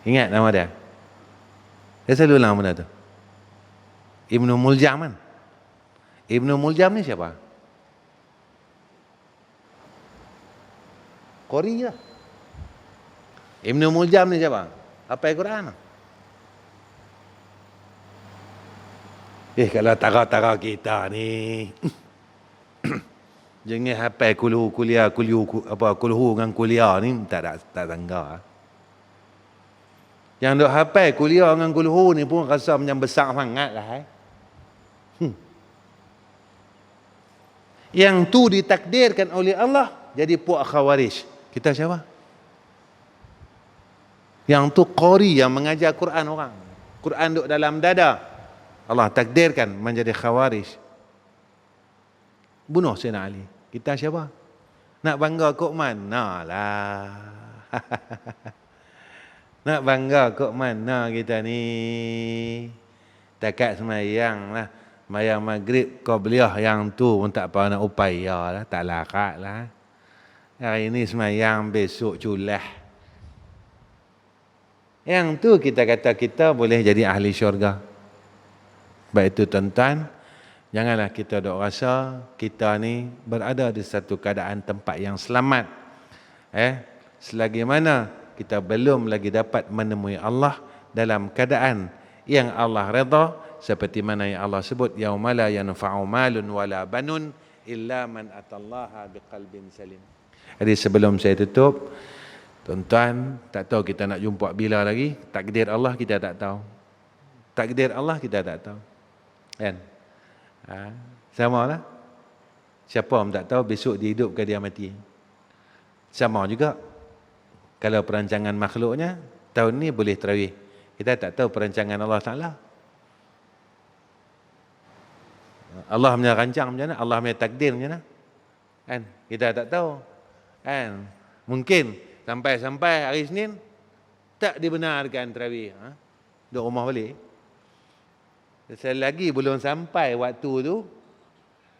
Ingat nama dia? Saya selalu ulang benda tu. Ibnu Muljam kan? Ibnu Muljam ni siapa? Qori lah. Ibnu Muljam ni siapa? Apa Al-Quran? Kalau tara-tara kita ni jangan hafal kulhu dengan kuliah ni tak tangga. Yang duk hafal kuliah dengan kulhu ni pun rasa macam besar sangat lah. Yang tu ditakdirkan oleh Allah jadi puak Khawarij. Kita siapa? Yang tu qari yang mengajar Quran orang. Quran duk dalam dada. Allah takdirkan menjadi Khawarij. Bunuh Sayyidina Ali. Kita siapa? Nak bangga kok mana lah. Nak bangga kok mana kita ni. Takat semayang lah. Semayang maghrib qabliyah yang tu pun tak apa nak upaya lah. Tak larat lah. Hari ni semayang, besok culah. Yang tu kita kata kita boleh jadi ahli syurga. Sebab itu tuan-tuan, Janganlah kita dok rasa kita ni berada di satu keadaan tempat yang selamat. Selagi mana kita belum lagi dapat menemui Allah dalam keadaan yang Allah redha, seperti mana yang Allah sebut, yauma la yanfa'u malun wala banun illa man atallaha biqalbin salim. Jadi sebelum saya tutup, tuan-tuan, tak tahu kita nak jumpa bila lagi. Takdir Allah kita tak tahu. Takdir Allah kita tak tahu. Kan? Sama lah. Siapa pun tak tahu besok dia hidup ke dia mati. Sama juga. Kalau perancangan makhluknya, tahun ni boleh tarawih. Kita tak tahu perancangan Allah Ta'ala. Allah punya rancang macam mana? Allah punya takdir macam mana? Kan? Kita tak tahu. Kan? Mungkin sampai hari Senin tak dibenarkan tarawih. Duduk rumah balik. Selagi belum sampai waktu tu,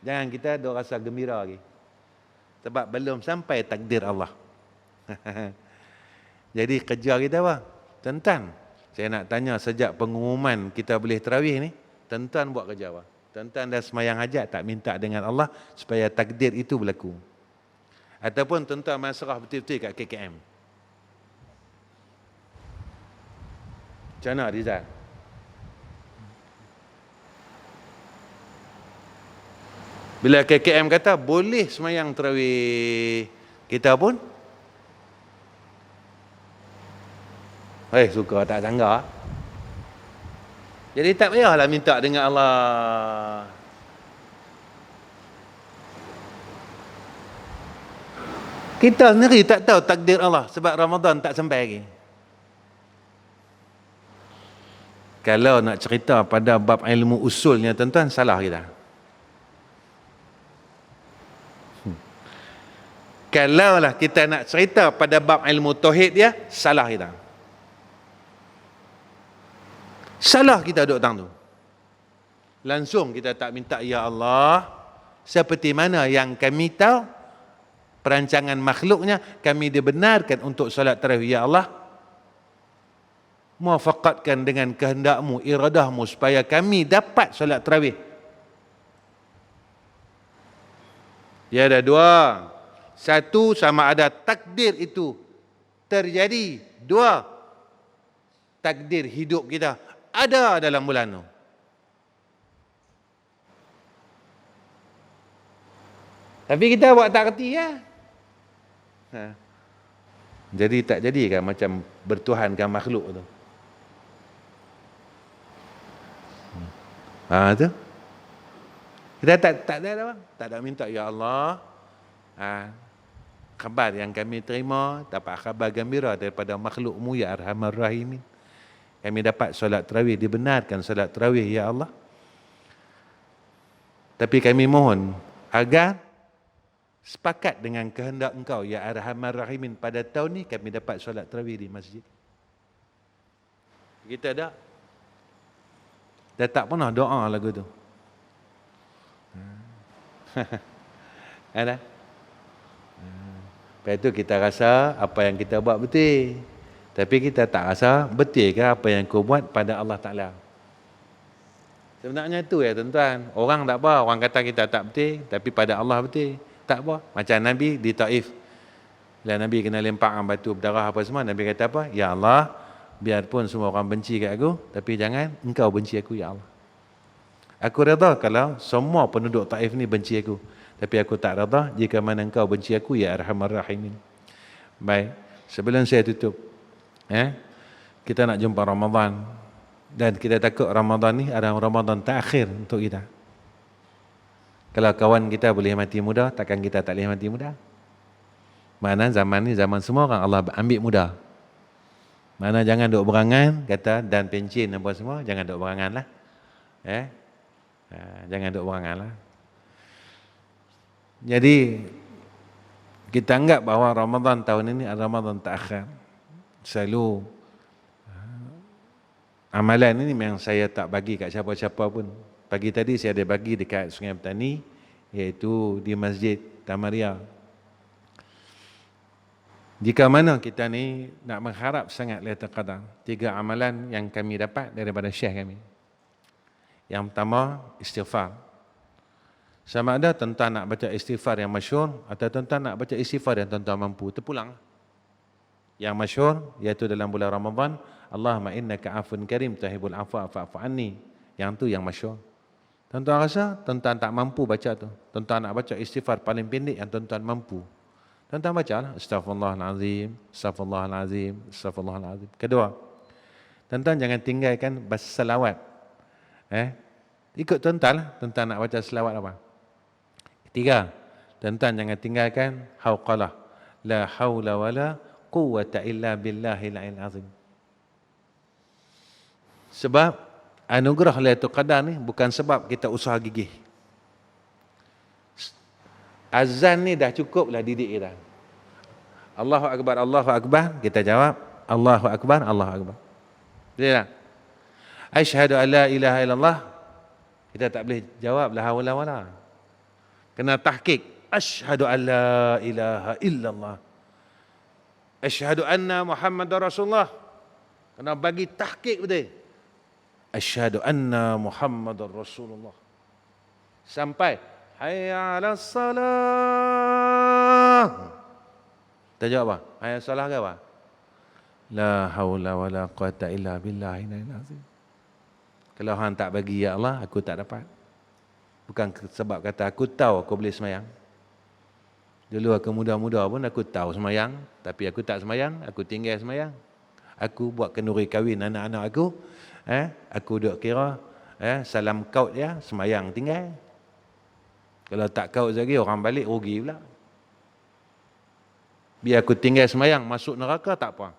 jangan kita duk rasa gembira lagi. Sebab belum sampai takdir Allah. Jadi kerja kita apa? Tuan-tuan, saya nak tanya sejak pengumuman kita boleh tarawih ni, tuan-tuan buat kerja apa? Tuan-tuan dah semayang hajat tak minta dengan Allah supaya takdir itu berlaku? Ataupun tuan-tuan masrah betul-betul kat KKM? Macam mana Rizal? Bila KKM kata boleh semayang tarawih, kita pun suka tak sangka. Jadi tak payahlah minta dengan Allah. Kita sendiri tak tahu takdir Allah sebab Ramadan tak sampai lagi. Kalau nak cerita pada bab ilmu usulnya, tuan-tuan, salah kita. Kalaulah kita nak cerita pada bab ilmu tauhid dia, salah kita. Salah kita duduk tang tu. Langsung kita tak minta, ya Allah, seperti mana yang kami tahu perancangan makhluknya, kami dibenarkan untuk solat tarawih, ya Allah, muwafaqatkan dengan kehendakmu, iradahmu, supaya kami dapat solat tarawih. Dia ada dua. Satu, sama ada takdir itu terjadi. Dua, takdir hidup kita ada dalam bulan itu. Tapi kita buat tak kerti ya. Jadi tak jadi kan macam bertuhankan makhluk tu. Tu. Kita tak ada apa? Tak ada minta, ya Allah, khabar yang kami terima, dapat khabar gembira daripada makhlukmu, ya Arhamar Rahimin. Kami dapat solat tarawih, dibenarkan solat tarawih, ya Allah. Tapi kami mohon agar sepakat dengan kehendak Engkau, ya Arhamar Rahimin, pada tahun ni kami dapat solat tarawih di masjid. Kita dah tak pernah doa lagu tu. Ada? Lepas itu kita rasa apa yang kita buat betul. Tapi kita tak rasa betul ke apa yang kau buat pada Allah Ta'ala. Sebenarnya itu ya tuan-tuan. Orang tak apa. Orang kata kita tak betul. Tapi pada Allah betul. Tak apa. Macam Nabi di Taif. Bila Nabi kena lemparkan batu berdarah apa semua, Nabi kata apa? Ya Allah, biarpun semua orang benci kat aku, tapi jangan engkau benci aku, ya Allah. Aku redha kalau semua penduduk Taif ni benci aku. Tapi aku tak redha jika mana engkau benci aku, ya Arhamar Rahimin. Baik, sebelum saya tutup, kita nak jumpa Ramadan. Dan kita takut Ramadan ni adalah Ramadan terakhir untuk kita. Kalau kawan kita boleh mati muda, takkan kita tak boleh mati muda? Mana zaman ni zaman semua orang Allah ambil muda. Mana jangan duk berangan, kata dan pencin apa semua, jangan duk berangan lah. Jangan duk berangan lah. Jadi kita anggap bahawa Ramadan tahun ini adalah Ramadan terakhir. Selalu amalan ini memang saya tak bagi kat siapa-siapa pun. Pagi tadi saya ada bagi dekat Sungai Petani, iaitu di Masjid Tamaria. Jika mana kita ni nak mengharap sangat Lailatul Qadar, 3 amalan yang kami dapat daripada Syekh kami. Yang pertama, istighfar. Sama ada tuan-tuan nak baca istighfar yang masyhur atau tuan-tuan nak baca istighfar yang tuan-tuan mampu, terpulang. Yang masyhur iaitu dalam bulan Ramadan, Allahumma innaka afun karim tuhibul afwa fa'fu anni. Yang tu yang masyhur. Tuan-tuan rasa tuan-tuan tak mampu baca tu. Tuan-tuan nak baca istighfar paling pendek yang tuan-tuan mampu. Tuan-tuan bacalah astaghfirullahalazim, astaghfirullahalazim, astaghfirullahalazim. Kedua, tuan-tuan jangan tinggalkan baca selawat. Ikut tuan-tuan lah. Tuan-tuan nak baca selawat apa? Ketiga, tuan-tuan jangan tinggalkan hauqalah. La haula wala quwwata illa billahil azim. Sebab anugerah Lailatul Qadar ni bukan sebab kita usaha gigih. Azan ni dah cukup lah didik kita. Allahu Akbar, kita jawab Allahu Akbar, Allahu Akbar. Betul tak? Asyhadu an la ilaha illallah, kita tak boleh jawab la haula wala. Kena tahqiq. Asyhadu an la ilaha illallah. Asyhadu anna Muhammadar Rasulullah. Kena bagi tahqiq betul. Asyhadu anna Muhammadar Rasulullah. Sampai hayya 'alas salah. Kita jawab apa? Hayya salah ke apa? La haula wala quwata illa billahil azim. Kalau hang tak bagi ya Allah, aku tak dapat. Bukan sebab kata aku tahu aku boleh semayang. Dulu aku muda-muda pun aku tahu semayang, tapi aku tak semayang, aku tinggal semayang. Aku buat kenduri kahwin anak-anak aku, aku duk kira, salam kaut dia, semayang tinggal. Kalau tak kaut lagi, orang balik rugi pula. Biar aku tinggal semayang, masuk neraka tak apa.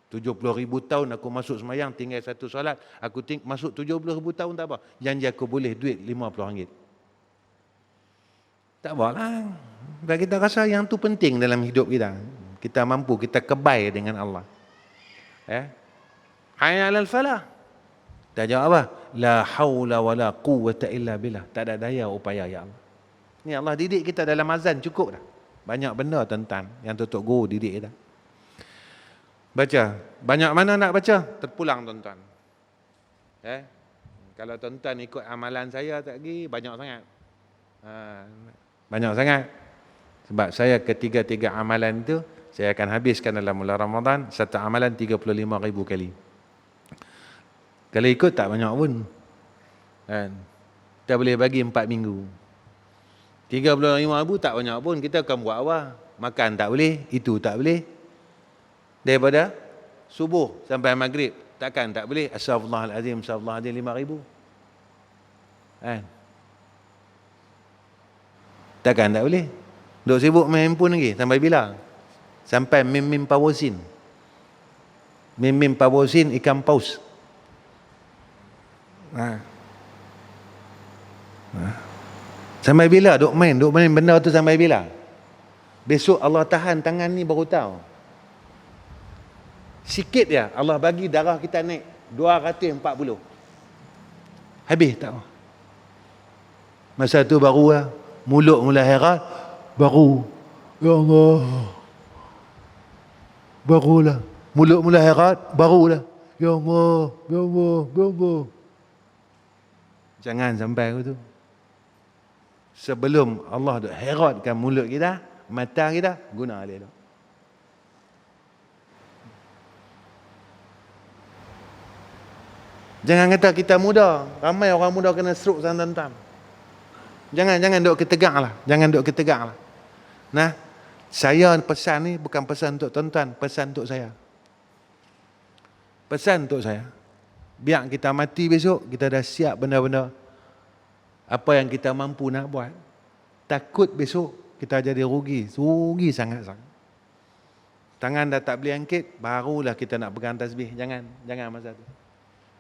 70,000 tahun aku masuk semayang, tinggal satu solat, aku masuk 70,000 tahun tak apa. Janji aku boleh duit RM50. Tak apa lah. Dan kita rasa yang tu penting dalam hidup kita. Kita mampu, kita kebal dengan Allah. Hayya 'alal falah. Kita jawab apa? La haula wala quwwata illa billah. Tak ada daya upaya ya Allah. Ni Allah didik kita dalam azan cukup dah. Banyak benda tuan-tuan yang tutup guru didik kita. Baca. Banyak mana nak baca? Terpulang tuan-tuan. Kalau tuan-tuan ikut amalan saya tak lagi, banyak sangat. Banyak sangat. Sebab saya ketiga-tiga amalan itu, saya akan habiskan dalam bulan Ramadan, satu amalan 35,000 kali. Kalau ikut tak banyak pun. Kita boleh bagi 4 minggu. 35,000 tak banyak pun, kita akan buat apa? Makan tak boleh, itu tak boleh. Daripada subuh sampai maghrib, takkan tak boleh. Astaghfirullahalazim, astaghfirullahalazim 5,000. Takkan tak boleh. Duk sibuk main handphone lagi, sampai bila? Sampai mim pausin. Mim pausin ikan paus. Sampai bila duk main benda tu sampai bila? Besok Allah tahan tangan ni baru tahu. Sikit ya Allah bagi darah kita naik 240. Habis tak apa. Masa tu baru lah, mulut mula hairat, baru ya Allah. Barulah. Mulut mula hairat, barulah. Ya Allah, ya Allah, ya Allah. Jangan sampai tu. Sebelum Allah duk hairatkan mulut kita, mata kita, guna dia tu. Jangan kata kita muda. Ramai orang muda kena stroke santam-tam. Jangan duk ketegak lah. Jangan duk ketegak lah. Nah, saya pesan ni bukan pesan untuk tuan-tuan, pesan untuk saya. Pesan untuk saya. Biar kita mati besok, kita dah siap benda-benda apa yang kita mampu nak buat. Takut besok kita jadi rugi. Rugi sangat-sangat. Tangan dah tak boleh angkit, barulah kita nak pegang tasbih. Jangan masa tu.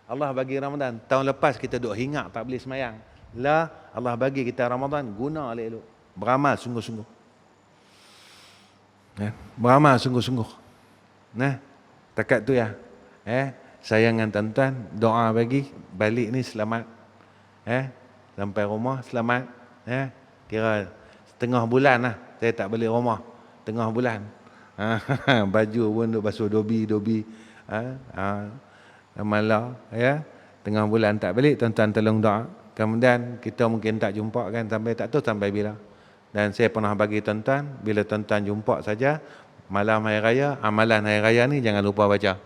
Allah bagi Ramadan. Tahun lepas kita duk hingat tak boleh semayang. Lah, Allah bagi kita Ramadan, guna elok-elok. Beramal sungguh-sungguh. Beramal sungguh-sungguh. Nah, takat tu ya. Saya dengan tuan-tuan doa bagi balik ni selamat. Sampai rumah selamat. Kira setengah bulan lah saya tak balik rumah. Tengah bulan. Baju pun duk basuh dobi. Malah tengah bulan tak balik, tuan-tuan tolong doa. Kemudian kita mungkin tak jumpa kan sampai tak tahu sampai bila. Dan saya pernah bagi tuan-tuan, bila tuan-tuan jumpa saja malam hari raya, amalan hari raya ni jangan lupa baca.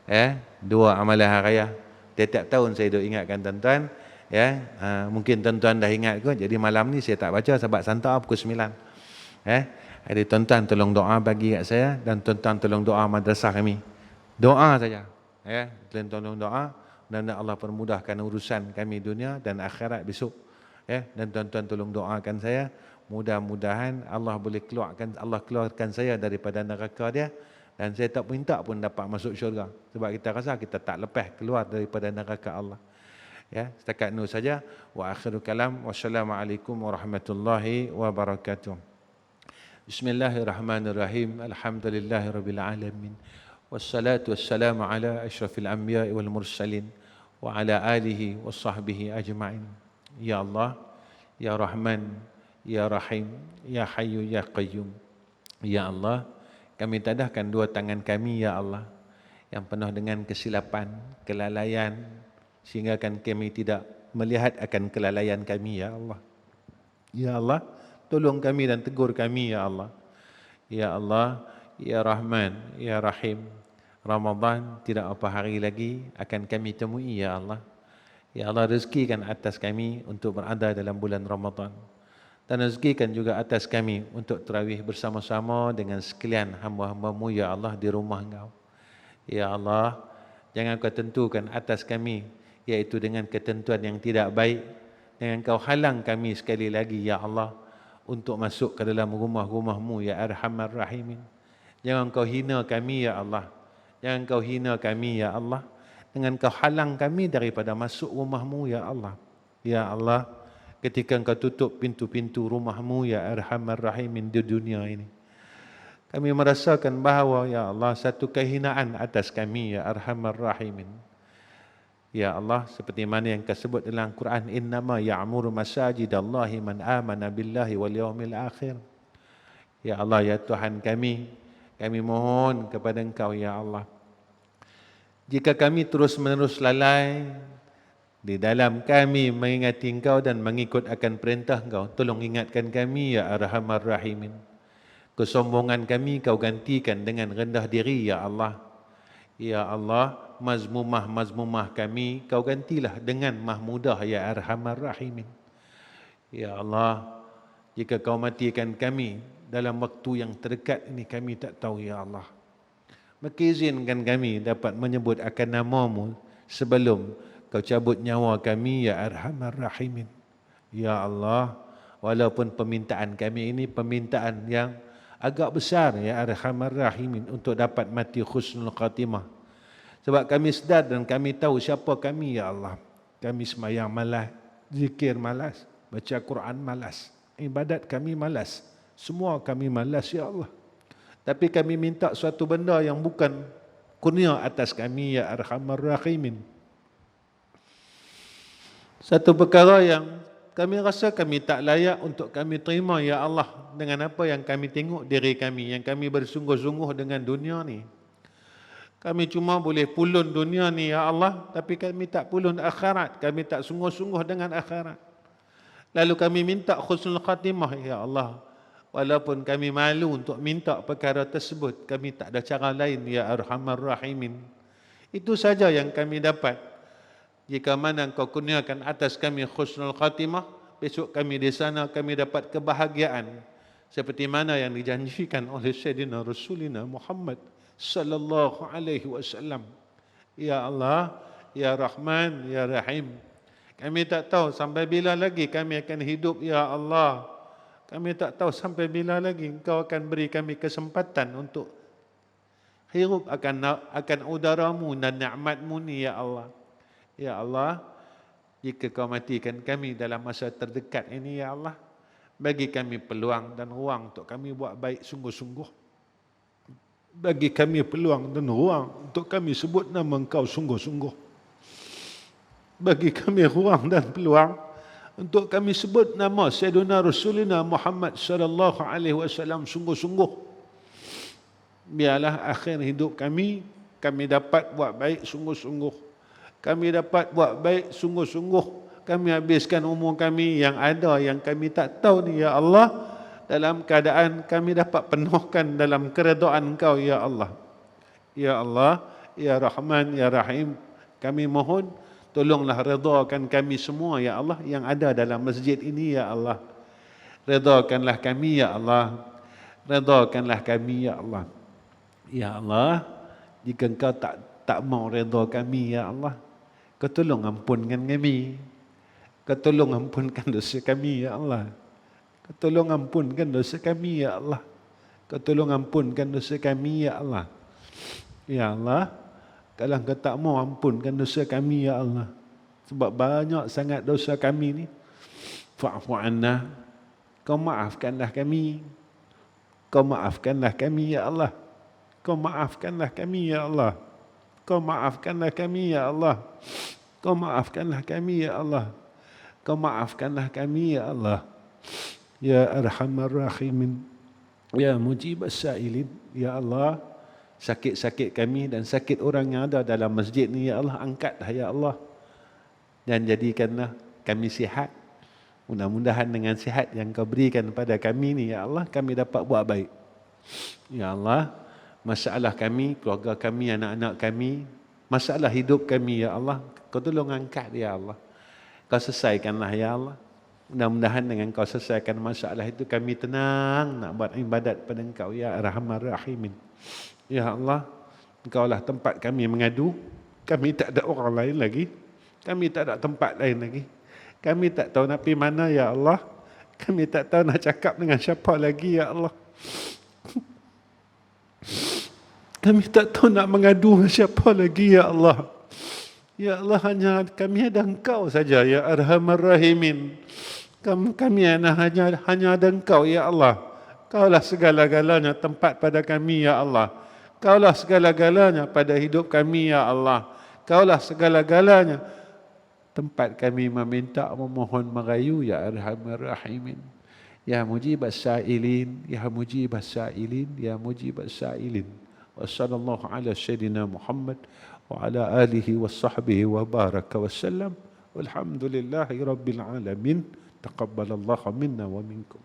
2 amalan hari raya. Tiap-tiap tahun saya duk ingatkan tuan-tuan, mungkin tuan-tuan dah ingat kot. Jadi malam ni saya tak baca sebab santak pukul 9. Jadi tuan-tuan tolong doa bagi kat saya dan tuan-tuan tolong doa madrasah kami. Doa saja. Tolong doa dan Allah permudahkan urusan kami dunia dan akhirat besok. Dan tuan-tuan tolong doakan saya. Mudah-mudahan Allah boleh keluarkan saya daripada neraka dia dan saya tak minta pun dapat masuk syurga sebab kita rasa kita tak lepas keluar daripada neraka Allah. Setakat itu saja. Wa akhiru kalam. Wassalamualaikum warahmatullahi wabarakatuh. Bismillahirrahmanirrahim. Alhamdulillahirabbil alamin. Wassalatu wassalamu ala asyrafil anbiya'i wal mursalin wa ala alihi washabbihi ajma'in. Ya Allah, ya Rahman, ya Rahim, ya Hayyu, ya Qayyum. Ya Allah, kami tadahkan 2 tangan kami, ya Allah, yang penuh dengan kesilapan, kelalaian, sehingga kami tidak melihat akan kelalaian kami, ya Allah. Ya Allah, tolong kami dan tegur kami, ya Allah. Ya Allah, ya Rahman, ya Rahim. Ramadan tidak apa hari lagi akan kami temui, ya Allah. Ya Allah, rezekikan atas kami untuk berada dalam bulan Ramadan. Dan rezekikan juga atas kami untuk tarawih bersama-sama dengan sekalian hamba-hamba-Mu, ya Allah, di rumah Engkau. Ya Allah, jangan Kau tentukan atas kami, iaitu dengan ketentuan yang tidak baik. Jangan Kau halang kami sekali lagi, ya Allah, untuk masuk ke dalam rumah-rumah-Mu, ya Arhamar Rahimin. Jangan Kau hina kami, ya Allah. Jangan Kau hina kami, ya Allah, dengan Kau halang kami daripada masuk rumah-Mu, ya Allah. Ya Allah, ketika Engkau tutup pintu-pintu rumah-Mu, ya Arhamar Rahimin, di dunia ini, kami merasakan bahawa, ya Allah, satu kehinaan atas kami, ya Arhamar Rahimin. Ya Allah, seperti mana yang Kau sebut dalam Quran, innama ya'muru masajidallahi man amana billahi wal yawmil akhir. Ya Allah, ya Tuhan kami mohon kepada Engkau, ya Allah, jika kami terus-menerus lalai di dalam kami mengingati Engkau dan mengikut akan perintah Engkau, tolong ingatkan kami, ya Arhamar Rahimin. Kesombongan kami Kau gantikan dengan rendah diri, ya Allah. Ya Allah, mazmumah kami Kau gantilah dengan mahmudah, ya Arhamar Rahimin. Ya Allah, jika Kau matikan kami dalam waktu yang terdekat ini, kami tak tahu, ya Allah. Maka izinkan kami dapat menyebut akan nama-Mu sebelum Kau cabut nyawa kami, ya Arhamar Rahimin. Ya Allah, walaupun permintaan kami ini permintaan yang agak besar, ya Arhamar Rahimin, untuk dapat mati husnul khatimah. Sebab kami sedar dan kami tahu siapa kami, ya Allah. Kami sembahyang malas, zikir malas, baca Quran malas, ibadat kami malas. Semua kami malas, ya Allah. Tapi kami minta suatu benda yang bukan kurnia atas kami, ya Arhamar Rahimin. Satu perkara yang kami rasa kami tak layak untuk kami terima, ya Allah, dengan apa yang kami tengok diri kami, yang kami bersungguh-sungguh dengan dunia ni. Kami cuma boleh pulun dunia ni, ya Allah, tapi kami tak pulun akhirat. Kami tak sungguh-sungguh dengan akhirat. Lalu kami minta husnul khatimah, ya Allah. Walaupun kami malu untuk minta perkara tersebut, kami tak ada cara lain, ya Arhamar Rahimin. Itu saja yang kami dapat. Jika mana Engkau kurniakan atas kami husnul khatimah, besok kami di sana kami dapat kebahagiaan seperti mana yang dijanjikan oleh Sayyidina Rasulina Muhammad sallallahu alaihi wasallam. Ya Allah, ya Rahman, ya Rahim. Kami tak tahu sampai bila lagi kami akan hidup, ya Allah. Kami tak tahu sampai bila lagi Engkau akan beri kami kesempatan untuk hirup akan udara-Mu dan nikmat-Mu ni, ya Allah. Ya Allah, jika Kau matikan kami dalam masa terdekat ini, ya Allah, bagi kami peluang dan ruang untuk kami buat baik sungguh-sungguh. Bagi kami peluang dan ruang untuk kami sebut nama Engkau sungguh-sungguh. Bagi kami ruang dan peluang untuk kami sebut nama Sayyidina Rasulina Muhammad sallallahu alaihi wasallam sungguh-sungguh. Biarlah akhir hidup kami dapat buat baik sungguh-sungguh. Kami dapat buat baik sungguh-sungguh kami habiskan umur kami yang ada, yang kami tak tahu ni ya Allah, dalam keadaan kami dapat penuhkan dalam keredaan Engkau ya Allah. Ya Allah, Ya Rahman, Ya Rahim, kami mohon tolonglah redakan kami semua ya Allah yang ada dalam masjid ini ya Allah. Redakanlah kami ya Allah. Redakanlah kami ya Allah. Ya Allah, jika Engkau tak mau reda kami ya Allah, Kau tolong ampunkan kami. Kau tolong ampunkan dosa kami ya Allah. Kau tolong ampunkan dosa kami ya Allah. Kau tolong ampunkan dosa kami ya Allah. Ya Allah, kalau Kau tak mau ampunkan dosa kami ya Allah, sebab banyak sangat dosa kami ni, fa'fu anna, Kau maafkanlah kami. Kau maafkanlah kami ya Allah. Kau maafkanlah kami ya Allah. Kau maafkanlah kami ya Allah. Kau maafkanlah kami ya Allah. Kau maafkanlah kami ya Allah. Ya Arhamar Rahimin, Ya Mujib As-Sa'ilin, Ya Allah, sakit-sakit kami dan sakit orang yang ada dalam masjid ni ya Allah, angkatlah ya Allah, dan jadikanlah kami sihat. Mudah-mudahan dengan sihat yang Kau berikan pada kami ni ya Allah, kami dapat buat baik. Ya Allah, masalah kami, keluarga kami, anak-anak kami, masalah hidup kami ya Allah, Kau tolong angkat ya Allah. Kau selesaikanlah ya Allah. Mudah-mudahan dengan Kau selesaikan masalah itu, kami tenang nak buat ibadat pada Engkau ya Arhamar Rahimin. Ya Allah, Engkaulah tempat kami mengadu. Kami tak ada orang lain lagi. Kami tak ada tempat lain lagi. Kami tak tahu nak pergi mana ya Allah. Kami tak tahu nak cakap dengan siapa lagi ya Allah. Kami tak tahu nak mengadu dengan siapa lagi ya Allah. Ya Allah, hanya kami ada Engkau saja ya Arhamar Rahimin. Kami hanya ada Engkau ya Allah. Kaulah segala-galanya tempat pada kami ya Allah. Kaulah segala-galanya pada hidup kami ya Allah. Kaulah segala-galanya tempat kami meminta, memohon, merayu ya Arhamar Rahimin. Ya Mujib As-Sa'ilin, Ya Mujib As-Sa'ilin, Ya Mujib As-Sa'ilin. Wa sallallahu ala sayyidina Muhammad wa ala alihi wa sahbihi wa baraka wa sallam. Walhamdulillahi rabbil alamin. Taqabbalallahu minna wa minkum.